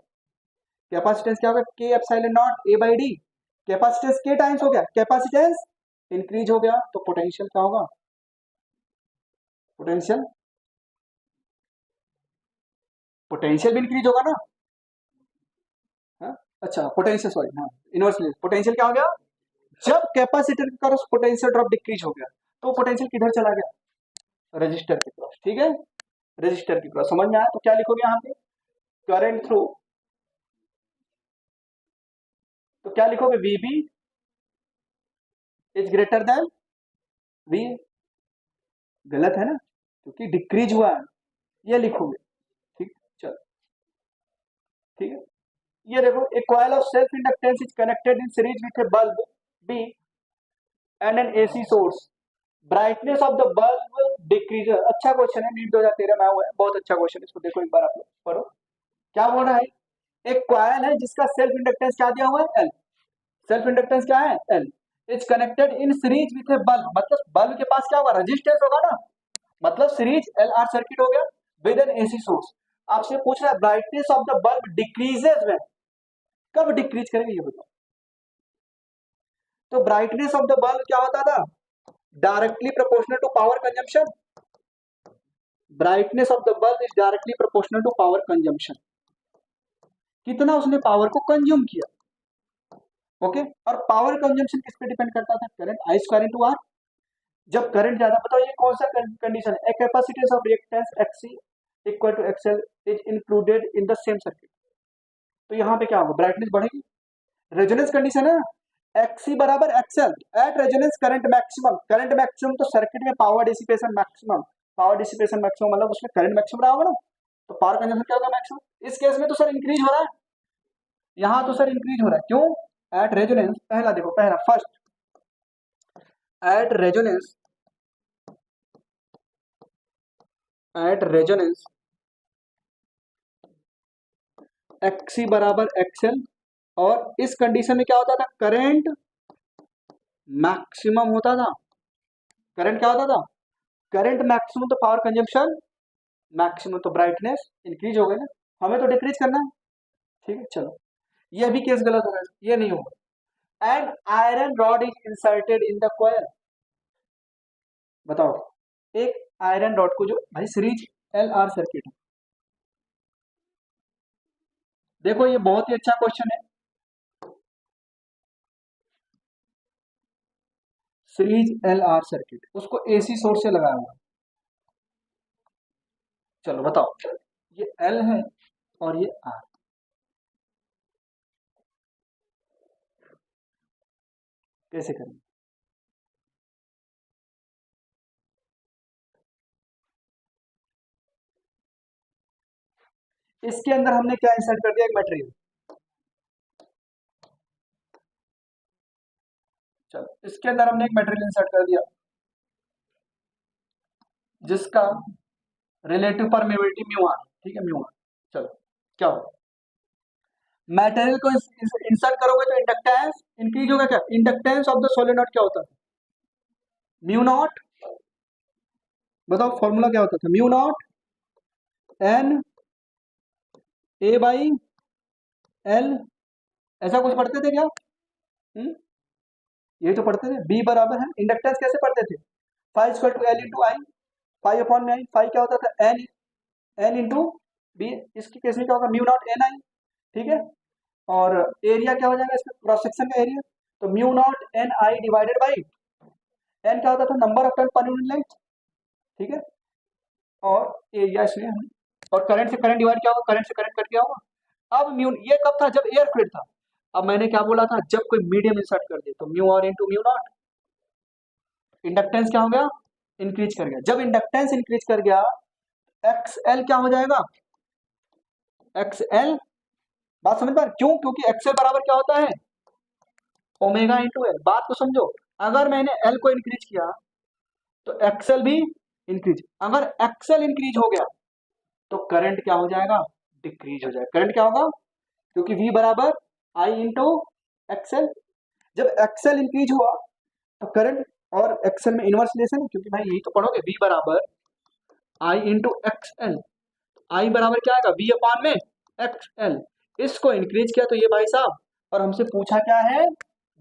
कैपेसिटेंस क्या होगा, के epsilon not a by D, capacitance के टाइम्स हो गया, कैपेसिटेंस इंक्रीज हो गया तो पोटेंशियल क्या होगा, पोटेंशियल, पोटेंशियल भी इंक्रीज होगा ना। हाँ? अच्छा पोटेंशियल, सॉरी, हाँ इनवर्सली पोटेंशियल क्या हो गया, जब कैपेसिटर का पोटेंशियल ड्रॉप डिक्रीज हो गया तो पोटेंशियल किधर चला गया, रजिस्टर के क्रॉस, ठीक है, रजिस्टर के क्रॉस, समझ में आया, तो क्या लिखोगे यहाँ पे, करंट थ्रू, तो क्या लिखोगे, वीबी इज ग्रेटर देन वी, गलत है ना, क्योंकि डिक्रीज हुआ है, ये लिखोगे, ठीक, चलो ठीक है। ये देखो, a coil of self inductance is connected in series with a bulb B and an AC source, brightness of the bulb decrease, अच्छा क्वेश्चन है, नीट 2013 में हुआ है, बहुत अच्छा क्वेश्चन है, इसको देखो एक बार आप लोग पढ़ो, क्या बोल रहा है, एक कॉइल है जिसका सेल्फ इंडक्टेंस क्या दिया हुआ है, एल, सेल्फ इंडक्टेंस क्या है, L, is connected in series with a bulb, मतलब बल्ब के पास क्या होगा, रेजिस्टेंस होगा ना, मतलब सीरीज एल आर सर्किट हो गया विद एन एसी सोर्स, आपसे पूछ रहा है brightness of the bulb decreases में, कब डिक्रीज करेंगे ये बताओ, तो ब्राइटनेस ऑफ द बल्ब क्या होता था, directly proportional to power consumption, brightness of the bulb is directly proportional to power consumption, कितना उसने पावर को कंज्यूम किया, ओके, और पावर कंजम्पशन किस पे डिपेंड करता था, current I square into R, जब करंट ज्यादा, बताओ ये कौन सा कंडीशन है, capacitance of reactance XC equal to XL is included in the same circuit, तो यहाँ पे क्या होगा, ब्राइटनेस बढ़ेगी, रेजोनेंस कंडीशन है, एक्सी बराबर XL at resonance current maximum तो सर्किट में power dissipation maximum, power dissipation maximum मतलब उसमें करंट मैक्सिमम रहा होगा ना, तो पावर कंजम्पशन क्या होगा, मैक्सिमम, इस केस में तो सर इंक्रीज हो रहा है, यहाँ तो सर इंक्रीज हो रहा है, क्यों, एट रेजोनेंस, पहला देखो, पहला first, at resonance, at resonance XC बराबर एक्सएल, और इस कंडीशन में क्या होता था, करंट मैक्सिमम होता था, करंट क्या होता था, करंट मैक्सिमम तो पावर कंजम्पशन मैक्सिमम, तो ब्राइटनेस इंक्रीज हो गई ना, हमें तो डिक्रीज करना है, ठीक है, चलो ये भी केस गलत होगा, ये नहीं होगा, and iron rod is inserted in the coil, बताओ, एक आयरन रॉड को, जो भाई सीरीज एल आर सर्किट है, देखो ये बहुत ही अच्छा क्वेश्चन है, सीरीज एल आर सर्किट, उसको एसी सोर्स से लगाया हुआ है, चलो बताओ, ये एल है और ये आर, कैसे करेंगे, इसके अंदर हमने क्या इंसर्ट कर दिया, एक मटेरियल, चलो इसके अंदर हमने एक मटेरियल इंसर्ट कर दिया जिसका रिलेटिव परमेबिलिटी म्यू आर, ठीक है, म्यू आर, चलो क्या होगा, मटेरियल को इंसर्ट करोगे तो इंडक्टेंस इंक्रीज होगा, क्या, इंडक्टेंस ऑफ द सोलेनोइड क्या होता है, म्यू नॉट, बताओ फॉर्मूला क्या होता था, mu naught N A by L, ऐसा कुछ पढ़ते थे क्या, ये तो पढ़ते थे, बी बराबर है, इंडक्टेंस कैसे पढ़ते थे, five square to L into I, five upon में आई, फाइव क्या होता था, एन, एन इंटू बी, इसकी केस में क्या होगा, म्यू नॉट एन आई, ठीक है, और एरिया क्या हो जाएगा इसका, क्रॉस सेक्शन का एरिया, तो mu naught N I divided by, N क्या होता था, number of turn per unit length, ठीक है, और एरिया इसमें, और करंट से करंट डिवाइड क्या होगा, करंट से करंट कट गया होगा, अब म्यू, ये कब था, जब एयर फ्लूइड था, अब मैंने क्या बोला था, जब कोई मीडियम इंसर्ट कर दे तो mu R into mu naught, inductance क्या हो गया, इंक्रीज कर गया, जब इंडक्टेंस इंक्रीज कर गया, एक्स एल क्या हो जाएगा, एक्स एल, बात समझ पा, क्यों, क्योंकि एक्स एल बराबर क्या होता है, ओमेगा इंटू एल, बात को समझो, अगर मैंने एल को इंक्रीज किया तो एक्सएल भी इंक्रीज, अगर एक्सएल इंक्रीज हो गया तो करंट क्या हो जाएगा, डिक्रीज हो जाएगा, करंट क्या होगा, क्योंकि V बराबर आई इंटू एक्सएल, जब एक्सएल इंक्रीज हुआ तो करंट, और एक्सएल में इनवर्स रिलेशन, क्योंकि भाई यही तो पढ़ोगे, V बराबर आई इंटू एक्स एल, आई बराबर क्या आएगा वी अपान में एक्स एल, इसको इंक्रीज किया तो ये भाई साहब, और हमसे पूछा क्या है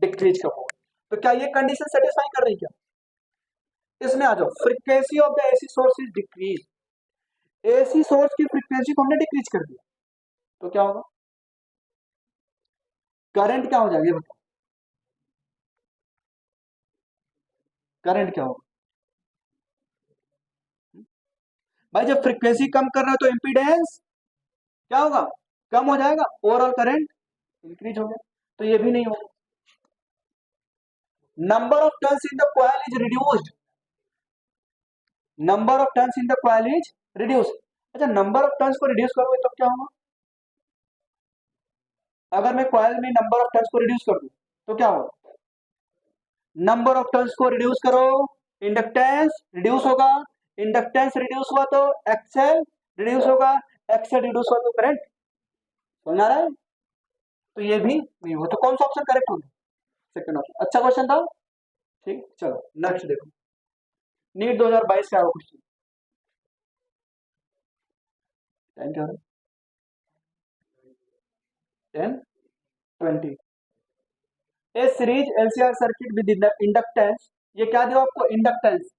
डिक्रीज का होगा, तो क्या ये कंडीशन सेटिस्फाई कर रही क्या? इसमें आ जाओ, frequency of the AC source is decrease, AC source की फ्रीक्वेंसी को हमने डिक्रीज कर दिया, तो क्या होगा, करंट क्या हो जाएगा ये बताओ, करंट क्या होगा भाई, जब फ्रीक्वेंसी कम कर रहे हो तो इम्पीडेंस क्या होगा, कम हो जाएगा, ओवरऑल करंट इंक्रीज हो गया, तो ये भी नहीं होगा। Number of turns in the coil is reduced, number of turns in the coil is reduced, अच्छा नंबर ऑफ टर्न्स को रिड्यूस करोगे तो क्या होगा, अगर मैं कॉइल में नंबर ऑफ टर्न्स को रिड्यूस कर दूं तो क्या होगा, नंबर ऑफ टर्न्स को रिड्यूस करो, इंडक्टेंस रिड्यूस होगा, इंडक्टेंस रिड्यूस हुआ तो एक्सेल रिड्यूस होगा, एक्सेल रिड्यूस हुआ तो करंट, समझ आ रहा है, तो ये भी नहीं हो, तो कौन सा ऑप्शन करेक्ट होगा, सेकंड ऑप्शन, अच्छा क्वेश्चन था, ठीक, चलो नेक्स्ट देखो, नीट 2022 का क्वेश्चन, टाइम क्या है 10:20, a series LCR circuit with inductance, ये क्या दिया आपको इंडक्टेंस,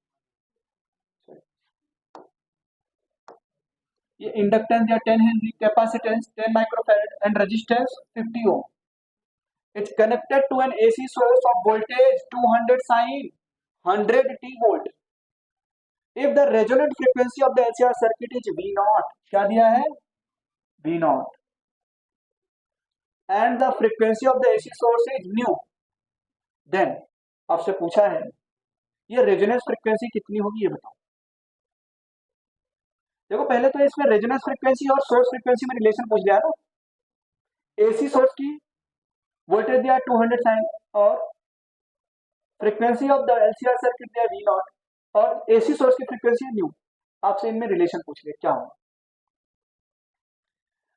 ये इंडक्टेंस या 10 henry, capacitance 10 microfarad and resistance 50 ohm, it's connected to an AC source of voltage 200 sin 100 t volt, if the resonant frequency of the LCR circuit is V naught, क्या दिया है V naught, and the frequency of the AC source is nu, then आपसे पूछा है ये resonance frequency कितनी होगी ये बताओ, देखो पहले तो इसमें रेजोनेंस फ्रीक्वेंसी और सोर्स फ्रीक्वेंसी में रिलेशन पूछ लिया ना, एसी सोर्स की वोल्टेज दिया 200 साइन और frequency of the LCR circuit दिया वी नॉट, और एसी सोर्स की फ्रीक्वेंसी है न्यू, आपसे इनमें रिलेशन पूछ लिया क्या होगा,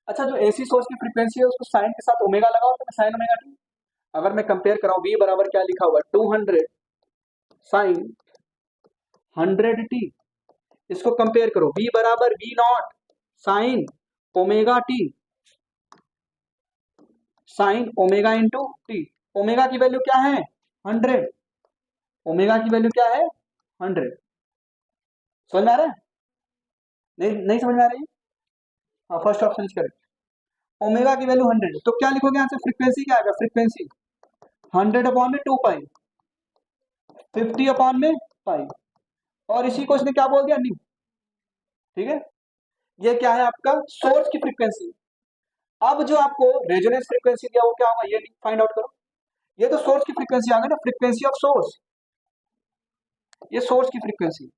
अच्छा जो एसी सोर्स की फ्रीक्वेंसी है उसको साइन के साथ ओमेगा लगाओ तो साइन ओमेगा टी, अगर मैं कंपेयर कराऊं वी बराबर क्या लिखा हुआ 200 साइन 100 टी, इसको कंपेयर करो v बराबर V naught sine omega t, sine omega into t, omega की वैल्यू क्या है 100, ओमेगा की वैल्यू क्या है 100, समझ में आ रहा है, नहीं समझ में आ रही है, हाँ फर्स्ट ऑप्शन करेक्ट, ओमेगा की वैल्यू 100, तो क्या लिखोगे यहाँ से फ्रीक्वेंसी क्या आएगा, फ्रीक्वेंसी 100 अपॉन में 2 पाई, 50 अपॉन में पाई, और इसी को इसने क्या बोल दिया न्यू, ठीक है, ये क्या है आपका सोर्स की फ्रीक्वेंसी, अब जो आपको रेजोनेंस फ्रीक्वेंसी दिया वो क्या होगा ये फाइंड आउट करो, ये तो सोर्स की फ्रीक्वेंसी आ गई ना, फ्रीक्वेंसी ऑफ सोर्स, ये सोर्स की फ्रीक्वेंसी,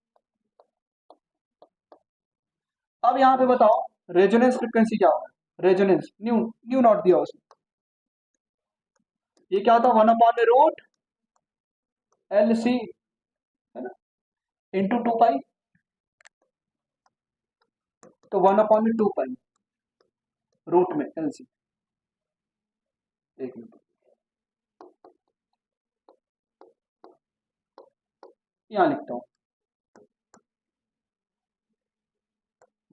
अब यहां पे बताओ रेजोनेंस फ्रीक्वेंसी क्या होगा, रेजोनेंस न्यू न्यू नॉट दिया उसने, ये क्या होता है 1 अपॉन में रूट एल सी है ना इंटू 2 पाई, तो 1 अपॉन में 2 पाई रूट में एल सी, एक मिनट यहां लिखता हूं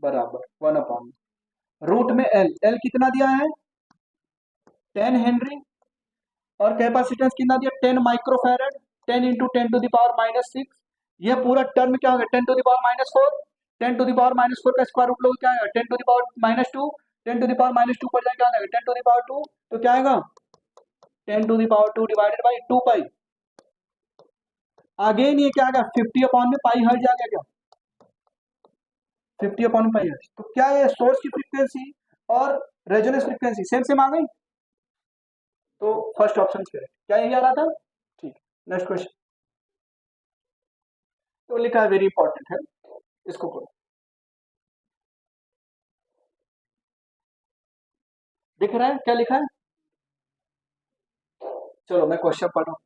बराबर 1 अपॉन रूट में एल, एल कितना दिया है 10 हेनरी, और कैपेसिटेंस कितना दिया 10 microfarad, 10 into 10 to the power -6, ये पूरा टर्म क्या होगा 10 to the power -4, 10 to the power -4 का स्क्वायर रूट लोगे क्या आएगा 10 to the power -2, 10 to the power -2 पर जाए क्या आएगा 10 टू द पावर 2, तो क्या आएगा 10 to the power 2 divided by 2 pi, आगे नहीं है क्या आएगा 50 अपॉन में पाई हर्ज आ गया क्या, 50 अपॉन पाई हर्ज, तो क्या है सोर्स की फ्रीक्वेंसी और रेजोनेंस फ्रीक्वेंसी सेम सेम आ गई, तो फर्स्ट ऑप्शन करेक्ट, क्या यही आ रहा था, ठीक, नेक्स्ट क्वेश्चन, तो लिखा है वेरी इंपॉर्टेंट है, इसको करो, दिख रहा है क्या लिखा है, चलो मैं क्वेश्चन पढ़ रहा हूं,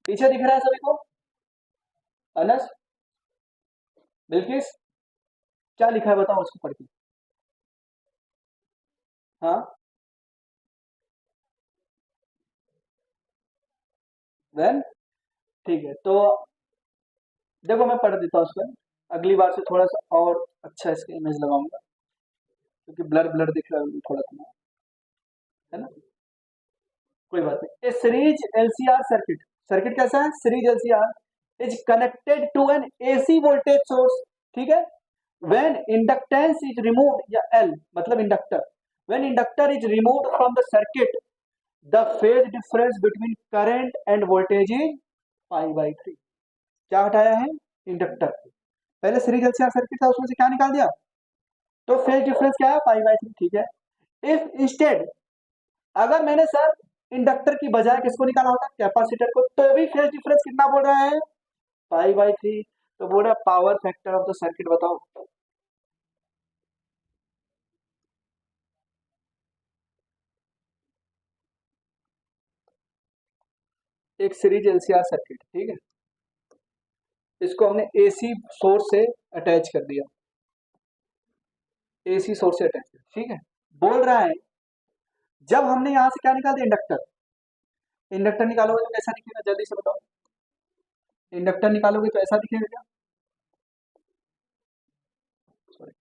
पीछे दिख रहा है सभी को, अनस बिल्किस क्या लिखा है बताओ उसको पढ़ के, हाँ वेल ठीक है, तो देखो मैं पढ़ देता हूँ उसका, अगली बार से थोड़ा सा और अच्छा इसका इमेज लगाऊंगा, क्योंकि ब्लर ब्लर दिख रहा है थोड़ा सा, है ना, कोई बात नहीं। A series LCR circuit, circuit कैसा है, series LCR is connected to an AC voltage source, ठीक है, व्हेन इंडक्टेंस इज रिमूव्ड, या एल मतलब inductor, when inductor is removed from the circuit the phase difference between current and voltage is π/3। क्या हटाया है, inductor, पहले series LCR circuit था उसमें से क्या निकाल दिया, तो फेज डिफरेंस क्या है, π/3, ठीक है। इफ इंस्टेड, अगर मैंने सर इंडक्टर की बजाय किसको निकाला होता, कैपेसिटर को, तो भी फेज डिफरेंस कितना बोल रहा है, π/3। तो बोल रहा है power factor of the circuit बताओ। एक सीरीज एलसीआर सर्किट, ठीक है, इसको हमने एसी सोर्स से अटैच कर दिया, एसी सोर्स से अटैच कर, ठीक है। बोल रहा है जब हमने यहां से क्या निकाल दिया, इंडक्टर, इंडक्टर निकालोगे तो कैसा दिखेगा, जल्दी से बताओ, इंडक्टर निकालोगे तो ऐसा दिखेगा क्या, सॉरी,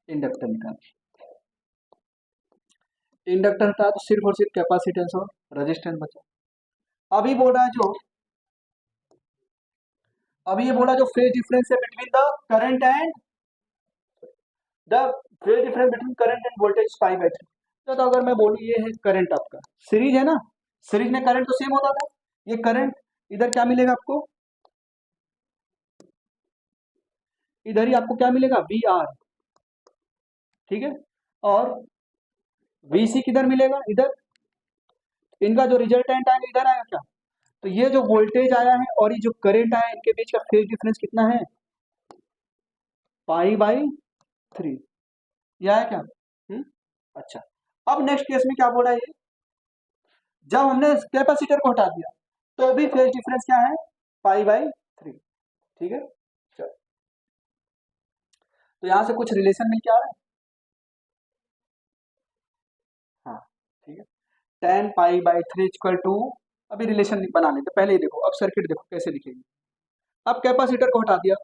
इंडक्टर निकाल, इंडक्टर हटा तो सिर्फ और सिर्फ कैपेसिटेंस और रेजिस्टेंस बचा। अभी बोल रहा है जो, अभी ये बोला जो फेज डिफरेंस है between the current and the phase difference between current and voltage π/3। तो अगर मैं बोलूं ये है करंट आपका, सीरीज है ना, सीरीज में करंट तो सेम होता था, ये करंट इधर क्या मिलेगा आपको, इधर ही आपको क्या मिलेगा, VR, ठीक है, और VC किधर मिलेगा, इधर, इनका जो रिजल्टेंट आएगा इधर आएगा क्या, तो ये जो वोल्टेज आया है और ये जो करंट आया है इनके बीच का फेज डिफरेंस कितना है, π/3, यह है क्या, अच्छा। अब नेक्स्ट केस में क्या बोल रहा है ये, जब हमने कैपेसिटर को हटा दिया तो भी फेज डिफरेंस क्या है, π/3, ठीक है, चलो, तो यहां से कुछ रिलेशन मिल के आ रहा है, हाँ, ठीक है, tan π/3 इक्वल टू, अभी रिलेशन बना लेते, पहले ही देखो, अब सर्किट देखो कैसे दिखेगी। अब कैपेसिटर को हटा दिया,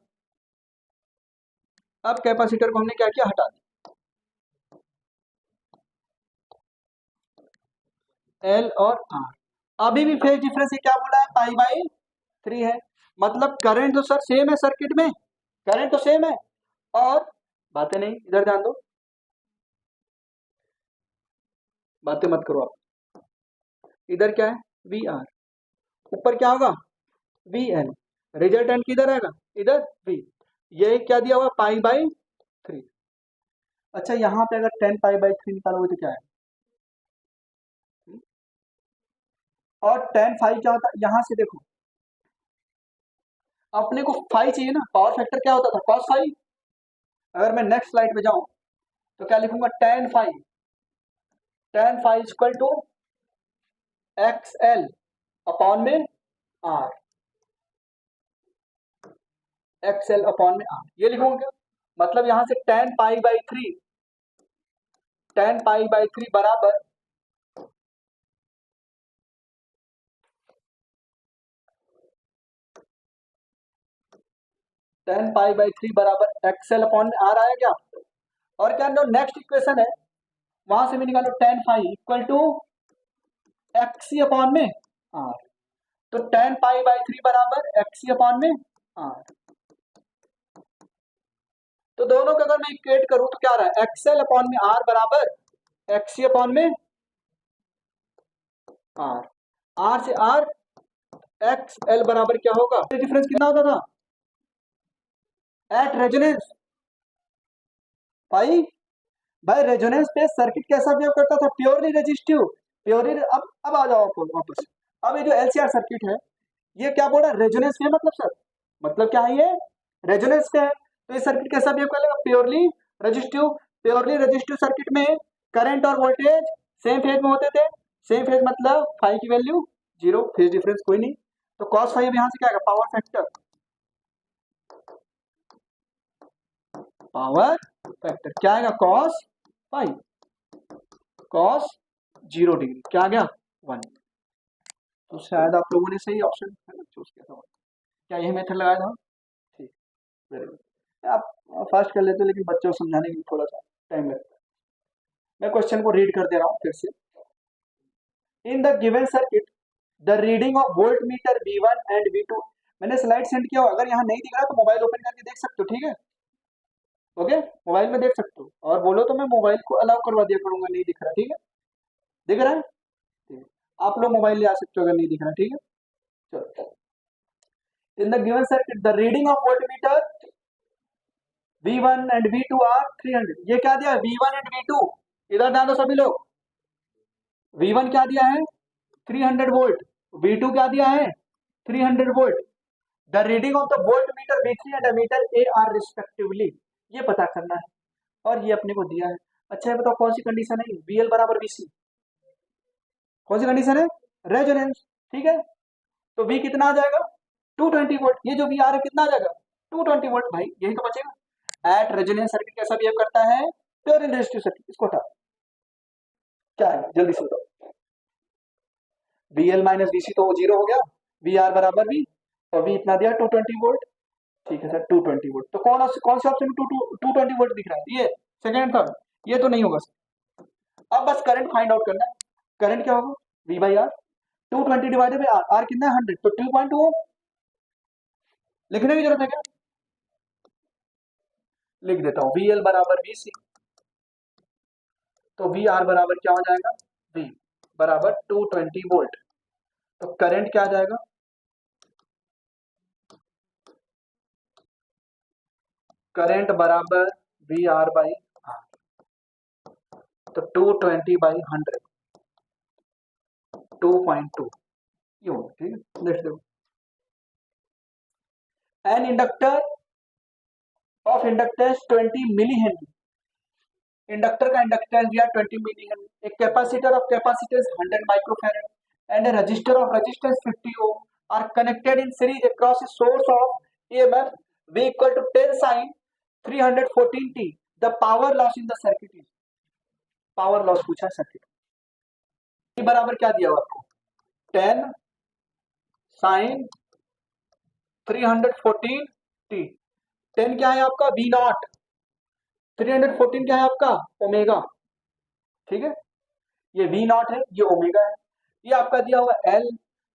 अब कैपेसिटर को हमने क्या किया, हटा दिया, L और R, अभी भी फेज डिफरेंस क्या बोला है, π/3 है, मतलब करंट तो सर सेम है सर्किट में, करंट तो सेम है, और बातें नहीं, इधर ध्यान दो, बातें मत करो आप, इधर क्या है, VR, ऊपर क्या होगा, VL, रिजल्टेंट किधर आएगा, इधर V, ये क्या दिया हुआ, π/3। अच्छा यहाँ पे अगर 10 π/3 निकालोगे तो क्या है, और tan फाइव क्या होता है, यहां से देखो, अपने को फाइव चाहिए ना, पावर फैक्टर क्या होता था, cos 5। अगर मैं नेक्स्ट स्लाइड पे जाऊं तो क्या लिखूंगा, tan 5 equal to XL upon में R, XL अपॉन में R, ये लिखूंगा क्या, मतलब यहां से tan π/3, tan π/3 बराबर tan π/3 बराबर XL अपॉन में R आया क्या, और क्या नेक्स्ट इक्वेशन है, वहां से भी निकालो tan 5 equal to XC upon में R, तो tan π/3 बराबर XC अपॉन में R, तो दोनों का अगर मैं इक्वेट करूं तो क्या रहा है, XL अपॉन में R बराबर XC अपॉन में R, R से R, XL बराबर क्या होगा, डिफरेंस कितना होता था, एट रेजोनेंस, भाई रेजोनेंस पे सर्किट कैसा बिहेव करता था, प्योरली रेजिस्टिव, प्योरली, अब आ जाओ आप वापस, अब ये जो एलसीआर सर्किट है ये क्या बोल रहा है, रेजोनेंस पे, मतलब सर, मतलब क्या है ये, रेजोनेंस पे है, तो ये सर्किट कैसा बिहेव करेगा, purely resistive, purely resistive circuit में करंट और वोल्टेज सेम फेज में होते थे, सेम फेज मतलब फाइव की वैल्यू 0, फेज डिफरेंस कोई नहीं, तो cos 5 यहां से क्या आएगा, पावर फैक्टर, पावर फैक्टर क्या आएगा, cos 5, cos 0 डिग्री क्या आ गया, 1, तो शायद आप लोगों ने सही ऑप्शन चूज किया था। क्या यही मेथड लगाया था? ठीक, वेरी गुड। आप फास्ट कर लेते हो, लेकिन बच्चों को समझाने में थोड़ा सा टाइम लगता है। मैं क्वेश्चन को रीड कर दे रहा हूँ फिर से। इन the given circuit the reading of volt meter V1 and V2, मैंने स्लाइड सेंड किया, अगर यहाँ नहीं दिख रहा तो मोबाइल ओपन करके देख सकते हो, ठीक है? ओके, मोबाइल में देख सकते हो, और बोलो तो मैं मोबाइल को अलाउ करवा दिया करूंगा, नहीं दिख रहा, ठीक है? दिख रहा है? ठीक। आप लोग मोबाइल ले आ सकते हो अगर नहीं दिख रहा, ठीक है? चलो, in the given circuit the reading of volt meter V1 and V2 are 300। ये क्या दिया है? V1 एंड V2, इधर ध्यान दो सभी लोग। V1 क्या दिया है? 300 वोल्ट। V2 क्या दिया है? 300 volt. The reading of the volt meter V3 and meter A are respectively, ये पता करना है, और ये अपने को दिया है। अच्छा, ये बताओ कौन सी कंडीशन है? VL बराबर VC, कौन सी कंडीशन है? रेजोनेंस, ठीक है? तो V कितना आ जाएगा? 220 वोल्ट। ये जो VR है कितना आ जाएगा? 220 वोल्ट। भाई यही तो बचेगा। एट रेजोनेंस सर्किट कैसा बिहेव करता है? Pure resistive circuit. इसको हटा, क्या है जल्दी से बताओ। VL माइनस VC तो जीरो हो गया, VR बराबर V, और V इतना दिया 220 वोल्ट। ठीक है सर, 220 वोल्ट। तो कौन से ऑप्शन में 220 वोल्ट दिख रहा है? ये सेकंड एंड थर्ड, ये तो नहीं होगा सर। अब बस करंट फाइंड आउट करना है। करंट क्या होगा? V by R, 220 divided by R. R कितना है? 100, तो 2.2 ओम। लिखने की जरूरत है क्या? लिख देता हूँ, VL बराबर VC, तो VR बराबर क्या हो जाएगा? V बराबर 220 वोल्ट। तो करंट क्या आ जाएगा? करंट बराबर VR बाई आर, तो 220 बाई 100, 2.2, ये होगा, ठीक है? नेक्स्ट देखो, an inductor of inductance 20 milli henry, inductor का इंडक्टेंस दिया 20 मिली हेनरी, एक capacitor of capacitance 100 microfarad and a resistor of resistance 50 ohm are connected in series across a source of EMF V equal to 10 sin 314t। The power loss in the circuit is, power loss पूछा circuit बराबर क्या दिया हुआ आपको? 10 sin 314t। 10 क्या है आपका? V not. 314 क्या है आपका? ओमेगा, ठीक है? ये V नॉट है, ये ओमेगा है। ये आपका दिया हुआ L,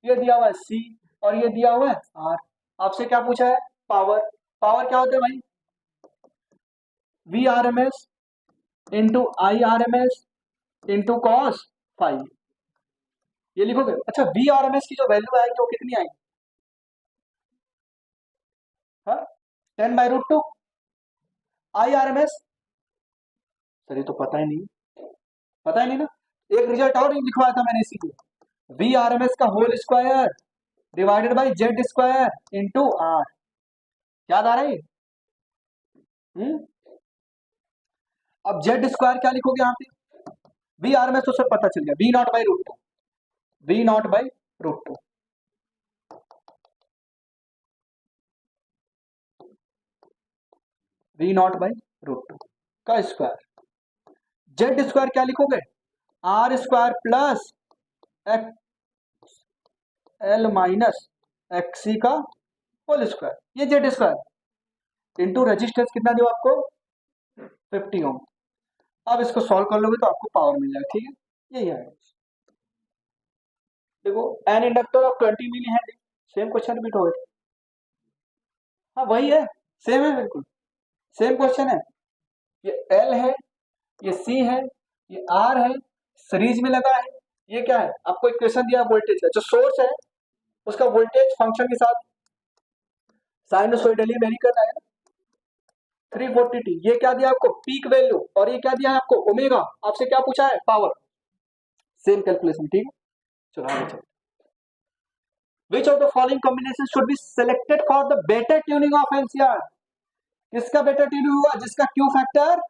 ये दिया हुआ C, और ये दिया हुआ है R। आपसे क्या पूछा है? पावर। पावर क्या होता है भाई? VRMS into IRMS into cos five, ये लिखोगे। अच्छा, VRMS की जो वैल्यू आएगी वो कितनी आएगी? हाँ, 10/√2। IRMS, सर ये तो पता ही नहीं, पता ही नहीं ना। एक रिजल्ट और लिखवाया था मैंने इसी को, VRMS का whole square divided by Z square into R. याद आ रहा है? अब जेड स्क्वायर क्या लिखोगे यहाँ पे? VRMS तो सब पता चल गया, V0/√2, V0/√2। V0/√2 का स्क्वायर। जेड स्क्वायर क्या लिखोगे? R square plus L minus XC का होल स्क्वायर, ये जेड स्क्वायर इंटू रेजिस्टेंस कितना दिया आपको? 50 ओम। अब इसको सॉल्व कर लोगे तो आपको पावर मिल जाएगा, ठीक है? यही है। देखो, an inductor of 20 milli henry, same question repeat हो गया। हाँ वही है, सेम है, बिल्कुल सेम क्वेश्चन है। ये L है, ये C है, ये R है, सीरीज में लगा है। ये क्या है? आपको इक्वेशन दिया वोल्टेज का, जो सोर्स है उसका वोल्टेज फंक्शन के साथ साइनसोइडली वेरी कर रहा है। 340t, ये क्या दिया आपको? पीक वैल्यू, और ये क्या दिया है आपको? ओमेगा। आपसे क्या पूछा है? पावर। सेम कैलकुलेशन, ठीक है? चलो आगे चलते। Which of the following combination should be selected for the better tuning of LCR? किसका बेटर ट्यूनिंग होगा? जिसका क्यू फैक्टर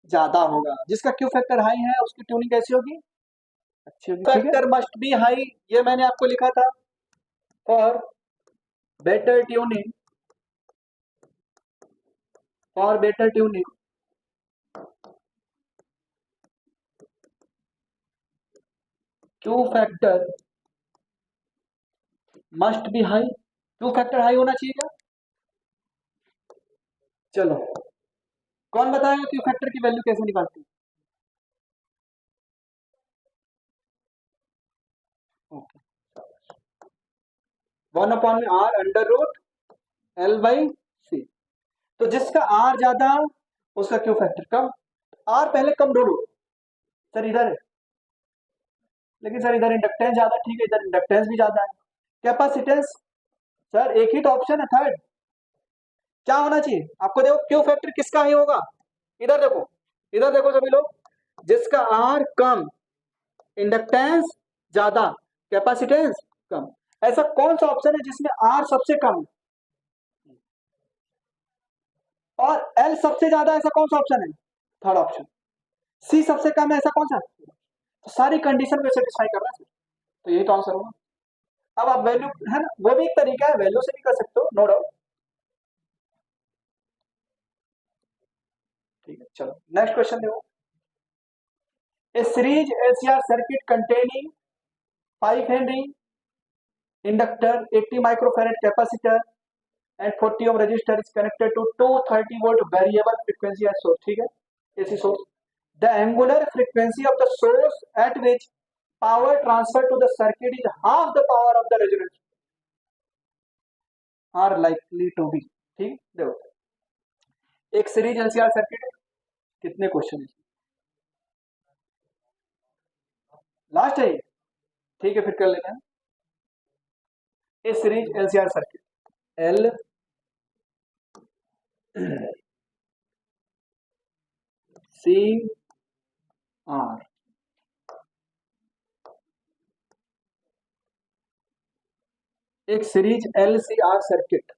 ज्यादा होगा। जिसका क्यू फैक्टर हाई है उसकी ट्यूनिंग कैसी होगी? अच्छी होगी। फैक्टर मस्ट बी हाई, ये मैंने आपको लिखा था। For better tuning, for better tuning Q factor must be high, Q factor high होना चाहिए क्या? चलो कौन बताएगा क्यू फैक्टर की वैल्यू कैसे निकालते हैं? Okay, 1/r√L/c। तो जिसका आर ज्यादा उसका क्यू फैक्टर कम। आर पहले कम ढूंढो। सर इधर है, लेकिन सर इधर इंडक्टेंस ज्यादा, ठीक है इधर इंडक्टेंस भी ज्यादा है। कैपेसिटेंस, सर एक ही तो ऑप्शन है थर्ड। क्या होना चाहिए आपको? देखो क्यू फैक्टर किसका ही होगा, इधर देखो, इधर देखो सभी लोग, जिसका आर कम, इंडक्टेंस ज्यादा, कैपेसिटेंस कम। ऐसा कौन सा ऑप्शन है जिसमें आर सबसे कम है और एल सबसे ज्यादा? ऐसा कौन सा ऑप्शन है? Third option. सी सबसे कम है, ऐसा कौन सा? तो सारी कंडीशन को सेटिस्फाई कर रहा है, तो यही तो आंसर होगा। अब आप वैल्यू है ना, वो भी एक तरीका है, वैल्यू से भी कर सकते हो, नो डाउट। ठीक है, चलो नेक्स्ट क्वेश्चन देखो। A series LCR circuit containing 5 henry inductor, 80 microfarad capacitor and 40 ohm resistor is connected to 230 volt variable frequency as source. ठीक है, AC source. The angular frequency of the source at which power transfer to the circuit is half the power of the resonance are likely to be. ठीक, देखो एक series LCR circuit है, कितने question है? Last है, ठीक है फिर कर लेते हैं। A series LCR circuit L C R, एक सीरीज एलसीआर सर्किट,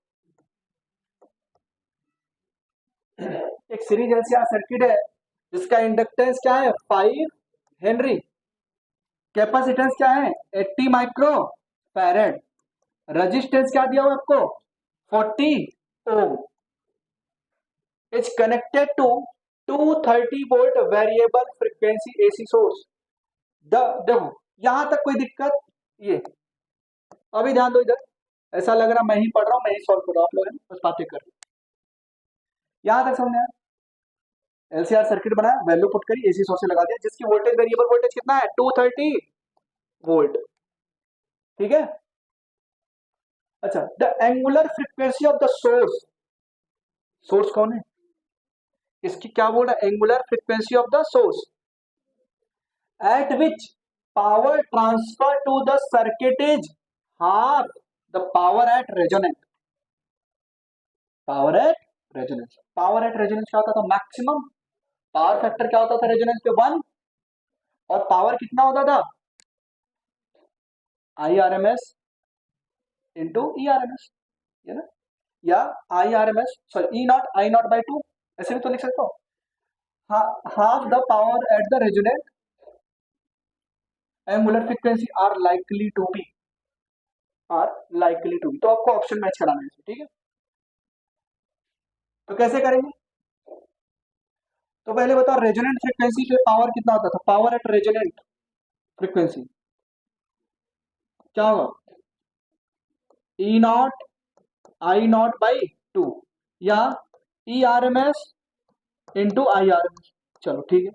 एक सीरीज एलसीआर सर्किट है जिसका इंडक्टेंस क्या है 5 हेनरी, कैपेसिटेंस क्या है 80 माइक्रो फैरेड, रेजिस्टेंस क्या दिया हुआ आपको 40 ohm, is connected to 230 volt variable frequency AC source. देखो यहां तक कोई दिक्कत? ये अभी ध्यान दो इधर, ऐसा लग रहा मैं ही पढ़ रहा हूं, मैं ही सॉल्व कर रहा हूं, आप लोग बस बातें कर रहे हो। यहां तक समझ आया? एलसीआर सर्किट बनाया, वैल्यू पुट करी, एसी सोर्स से लगा दिया, जिसकी वोल्टेज वेरिएबल वोल्टेज कितना है 230 वोल्ट। ठीक है, अच्छा the angular frequency of the source, source कौन है इसकी, क्या बोल रहा है angular frequency of the source at which power transfer to the circuit is half the power at resonant. Power at resonance, power at resonance क्या होता था? मैक्सिमम पावर फैक्टर क्या होता था रेजोनेंस पे 1, और पावर कितना होता था I R M S into E R M S, है ना, या I R M S sorry E naught I naught by 2, ऐसे भी तो लिख सकता हूँ। Half the power at the resonant angular frequency are likely to be, are likely to be, तो आपको ऑप्शन मैच कराना है, ठीक है। तो कैसे करेंगे? तो पहले बताओ रेजोनेंट फ्रीक्वेंसी पे पावर कितना होता था? पावर एट रेजोनेंट फ्रीक्वेंसी क्या होगा E naught I naught by 2 या E R M S into I R M S. चलो ठीक है,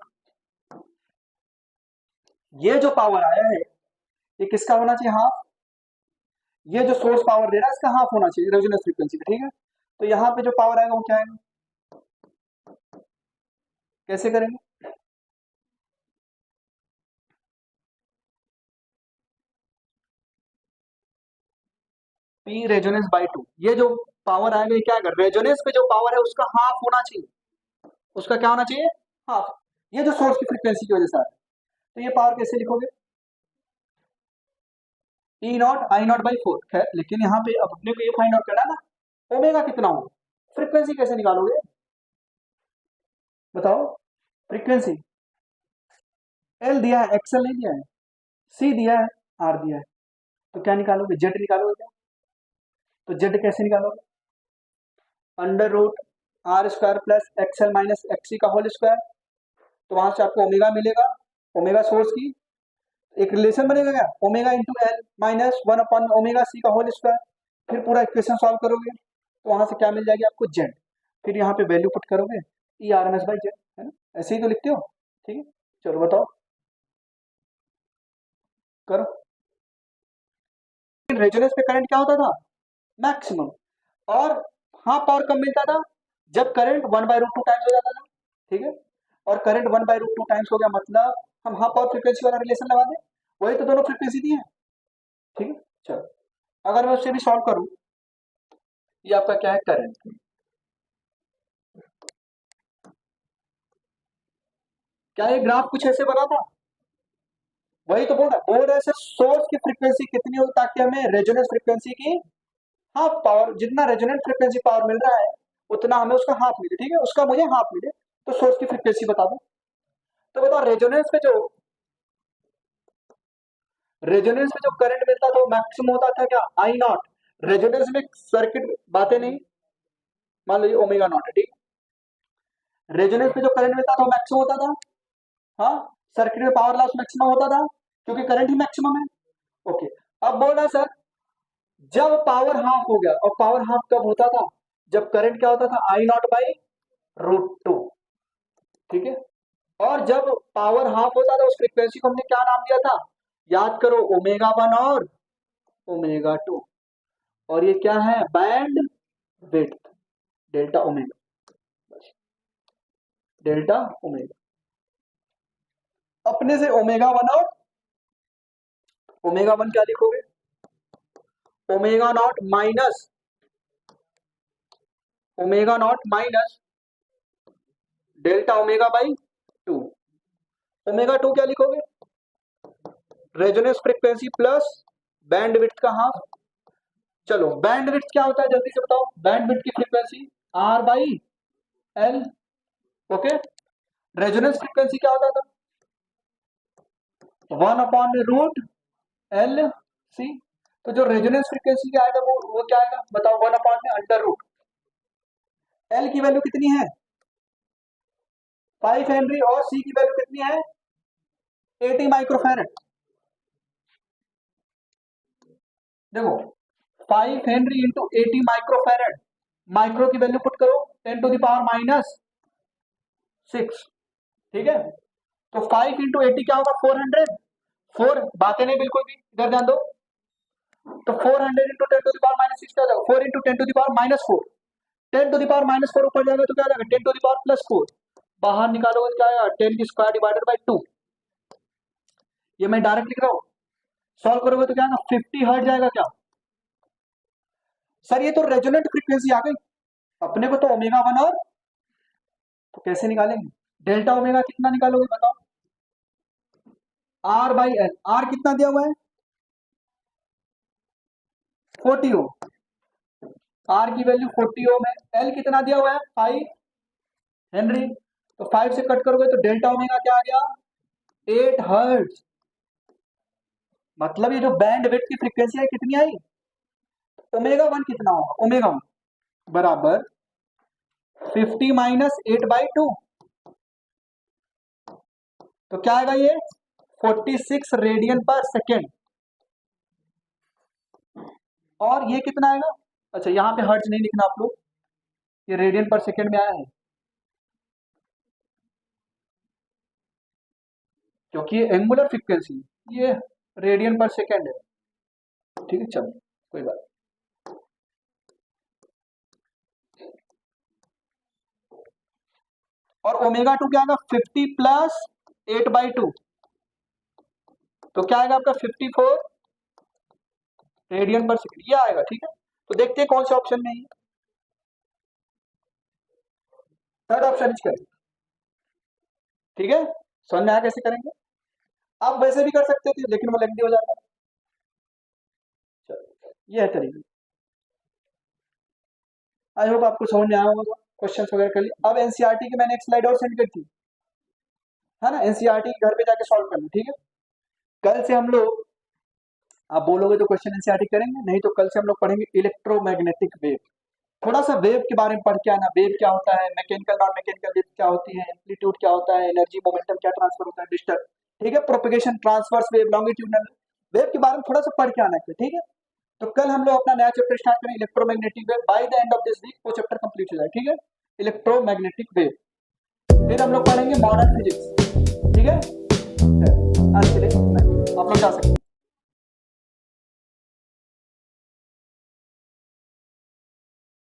ये जो पावर आया है ये किसका होना चाहिए? हाफ। ये जो सोर्स पावर दे रहा है इसका हाफ होना चाहिए रेजोनेंस फ्रीक्वेंसी का, ठीक है। तो यहाँ पे जो पावर आएगा वो क्या आएगा, कैसे करेंगे? पी रेजोनेंस बाई 2, ये जो पावर आएगा ये क्या आएगा? रेजोनेंस पे जो पावर है उसका हाफ होना चाहिए, उसका क्या होना चाहिए? हाफ। ये जो सोर्स की फ्रीक्वेंसी की वजह से आ रहा है, तो ये पावर कैसे लिखोगे? ई नॉट आई नॉट बाई 4, खैर लेकिन यहाँ पे अब अपने को ये फाइंड आउट करना है ना ओमेगा कितना हो, फ्रीक्वेंसी कैसे निकालोगे बताओ? फ्रीक्वेंसी एल दिया है, एक्सएल नहीं दिया है, सी दिया है, आर दिया है, तो क्या निकालोगे? जेड निकालोगे क्या? तो जेड कैसे निकालोगे? Under root R square plus XL minus XC का होल स्क्वायर, तो वहां से आपको ओमेगा मिलेगा, ओमेगा सोर्स की एक रिलेशन बनेगा क्या, ओमेगा इंटू एल माइनस 1/ओमेगा सी का होल स्क्वायर, फिर पूरा इक्वेशन सॉल्व करोगे तो वहां से क्या मिल जाएगी आपको, जेड, फिर यहाँ पे वैल्यू पुट करोगे E R M S by Z, है ना, ऐसे ही तो लिखते हो, ठीक है। चलो बताओ करो। रेजोनेंस पे करंट क्या होता था, मैक्सिमम, और हाफ पावर कब मिलता था, जब करंट 1/√2 टाइम्स हो जाता था, ठीक है, और करंट 1/√2 टाइम्स हो गया मतलब हम हाफ पावर फ्रीक्वेंसी वाला रिलेशन लगा दें, वही तो दोनों फ्रीक्वेंसी दी है, ठीक है। चलो अगर मैं उससे भी सॉल्व करूं, ये आपका क्या है करंट, क्या ये ग्राफ कुछ ऐसे बना था, वही तो बोल रहा है सर सोर्स की फ्रीक्वेंसी कितनी हो ताकि हमें रेजोनेंस फ्रीक्वेंसी की हाफ पावर, जितना रेजोनेंट फ्रीक्वेंसी पावर मिल रहा है उतना हमें उसका हाफ मिले, ठीक है, उसका मुझे हाफ मिले, तो सोर्स की फ्रीक्वेंसी बता दो। तो बताओ रेजोनेंस में जो करंट मिलता था वो मैक्सिमम होता था क्या, आई नॉट, रेजोनेंस में सर्किट बातें नहीं, मान लीजिए ओमेगा नॉट है, ठीक, रेजोनेंस में जो करंट मिलता था वो मैक्सिमम होता था, हाँ, सर्किट में पावर लॉस मैक्सिमम होता था क्योंकि करंट ही मैक्सिमम है, ओके। अब बोल रहा सर जब पावर हाफ हो गया, और पावर हाफ कब होता था, जब करंट क्या होता था, आई नॉट बाई √2, ठीक है, और जब पावर हाफ होता था उस फ्रीक्वेंसी को हमने क्या नाम दिया था, याद करो, ओमेगा 1 और ओमेगा 2, और ये क्या है, band width, delta omega, delta omega, अपने से ओमेगा 1 और ओमेगा 1 क्या लिखोगे, omega naught minus delta omega by 2, omega 2 क्या लिखोगे, resonance frequency plus band width का हाफ। चलो बैंड विड्थ क्या होता है जल्दी से बताओ, बैंड विड्थ की frequency R/L, okay, resonance frequency क्या होता था, 1/√LC, तो जो रेजोनेंस फ्रीक्वेंसी क्या आएगा वो क्या आएगा बताओ, 1/√, L की वैल्यू कितनी है 5 हेनरी, और C की वैल्यू कितनी है 80 माइक्रोफैरड, देखो 5 हेनरी इंटू 80 माइक्रोफैरड, माइक्रो की वैल्यू पुट करो 10⁻⁻6, ठीक है, तो 5 इंटू 80 क्या होगा 400, 4 बातें नहीं बिल्कुल भी, इधर ध्यान दो, तो 400 इंटू 10⁻⁻6 क्या जाएगा, 4 इंटू 10⁻⁻4, 10⁻⁻4 ऊपर जाएगा तो क्या जाएगा 10⁻+4, बाहर निकालोगे तो क्या आएगा 10 की स्क्वायर डिवाइडेड बाई 2, ये मैं डायरेक्ट लिख रहा हूं, सॉल्व करोगे तो क्या आएगा 50 हर्ट्ज जाएगा क्या, सर ये तो रेजोनेंट फ्रीक्वेंसी आ गई, अपने को तो ओमेगा 1 और, तो कैसे निकालेंगे, डेल्टा ओमेगा कितना निकालोगे बताओ, R/L, R कितना दिया हुआ है 40 ओम, R की वैल्यू 40 ओम है, L कितना दिया हुआ है 5 हेनरी, तो 5 से कट करोगे तो डेल्टा ओमेगा क्या आ गया 8 हर्ट्ज, मतलब ये जो बैंड विड्थ की फ्रीक्वेंसी है कितनी आई, ओमेगा 1 कितना होगा, ओमेगा 1 बराबर 50 माइनस 8/2, तो क्या आएगा ये 46 रेडियन पर सेकेंड, और ये कितना आएगा, अच्छा यहाँ पे हर्ट्ज नहीं लिखना आप लोग, ये रेडियन पर सेकेंड में आया है क्योंकि ये एंगुलर फ्रीक्वेंसी, ये रेडियन पर सेकेंड है, ठीक है, चलो कोई बात, और ओमेगा 2 क्या आएगा 50 प्लस 8/2, तो क्या आएगा आपका 54 रेडियन पर सेकेंड, ये आएगा, ठीक है, तो देखते हैं कौन से ऑप्शन में है, थर्ड ऑप्शन करेंगे, ठीक है, समझ में आया कैसे करेंगे, आप वैसे भी कर सकते थे लेकिन वो लेंथी हो जाता है, चलो ये है तरीका, आई होप आपको समझ में आया होगा, क्वेश्चन वगैरह कर लिए, अब एनसीईआरटी की मैंने एक स्लाइड और सेंड कर दी है ना, एनसीईआरटी घर पे जाके सॉल्व करना, ठीक है, कल से हम लोग, आप बोलोगे तो क्वेश्चन एनसीईआरटी करेंगे, नहीं तो कल से हम लोग पढ़ेंगे इलेक्ट्रोमैग्नेटिक वेव, थोड़ा सा वेव के बारे में पढ़ के आना, वेव क्या होता है, मैकेनिकल नॉन मैकेनिकल वेव क्या होती है, एम्पलीट्यूड क्या होता है, एनर्जी मोमेंटम क्या ट्रांसफर होता है, डिस्टर्ब, ठीक है, propagation, transverse wave, longitudinal wave के बारे में थोड़ा सा पढ़ के आना है, ठीक है। तो कल हम लोग अपना नया चैप्टर स्टार्ट करें electromagnetic wave, by the end of this week वो चैप्टर कंप्लीट हो जाए, ठीक है, इलेक्ट्रोमैग्नेटिक वेव। फिर हम लोग पढ़ेंगे मॉडर्न फिजिक्स, ठीक है। आज के लिए आप लोग जा सकते हैं।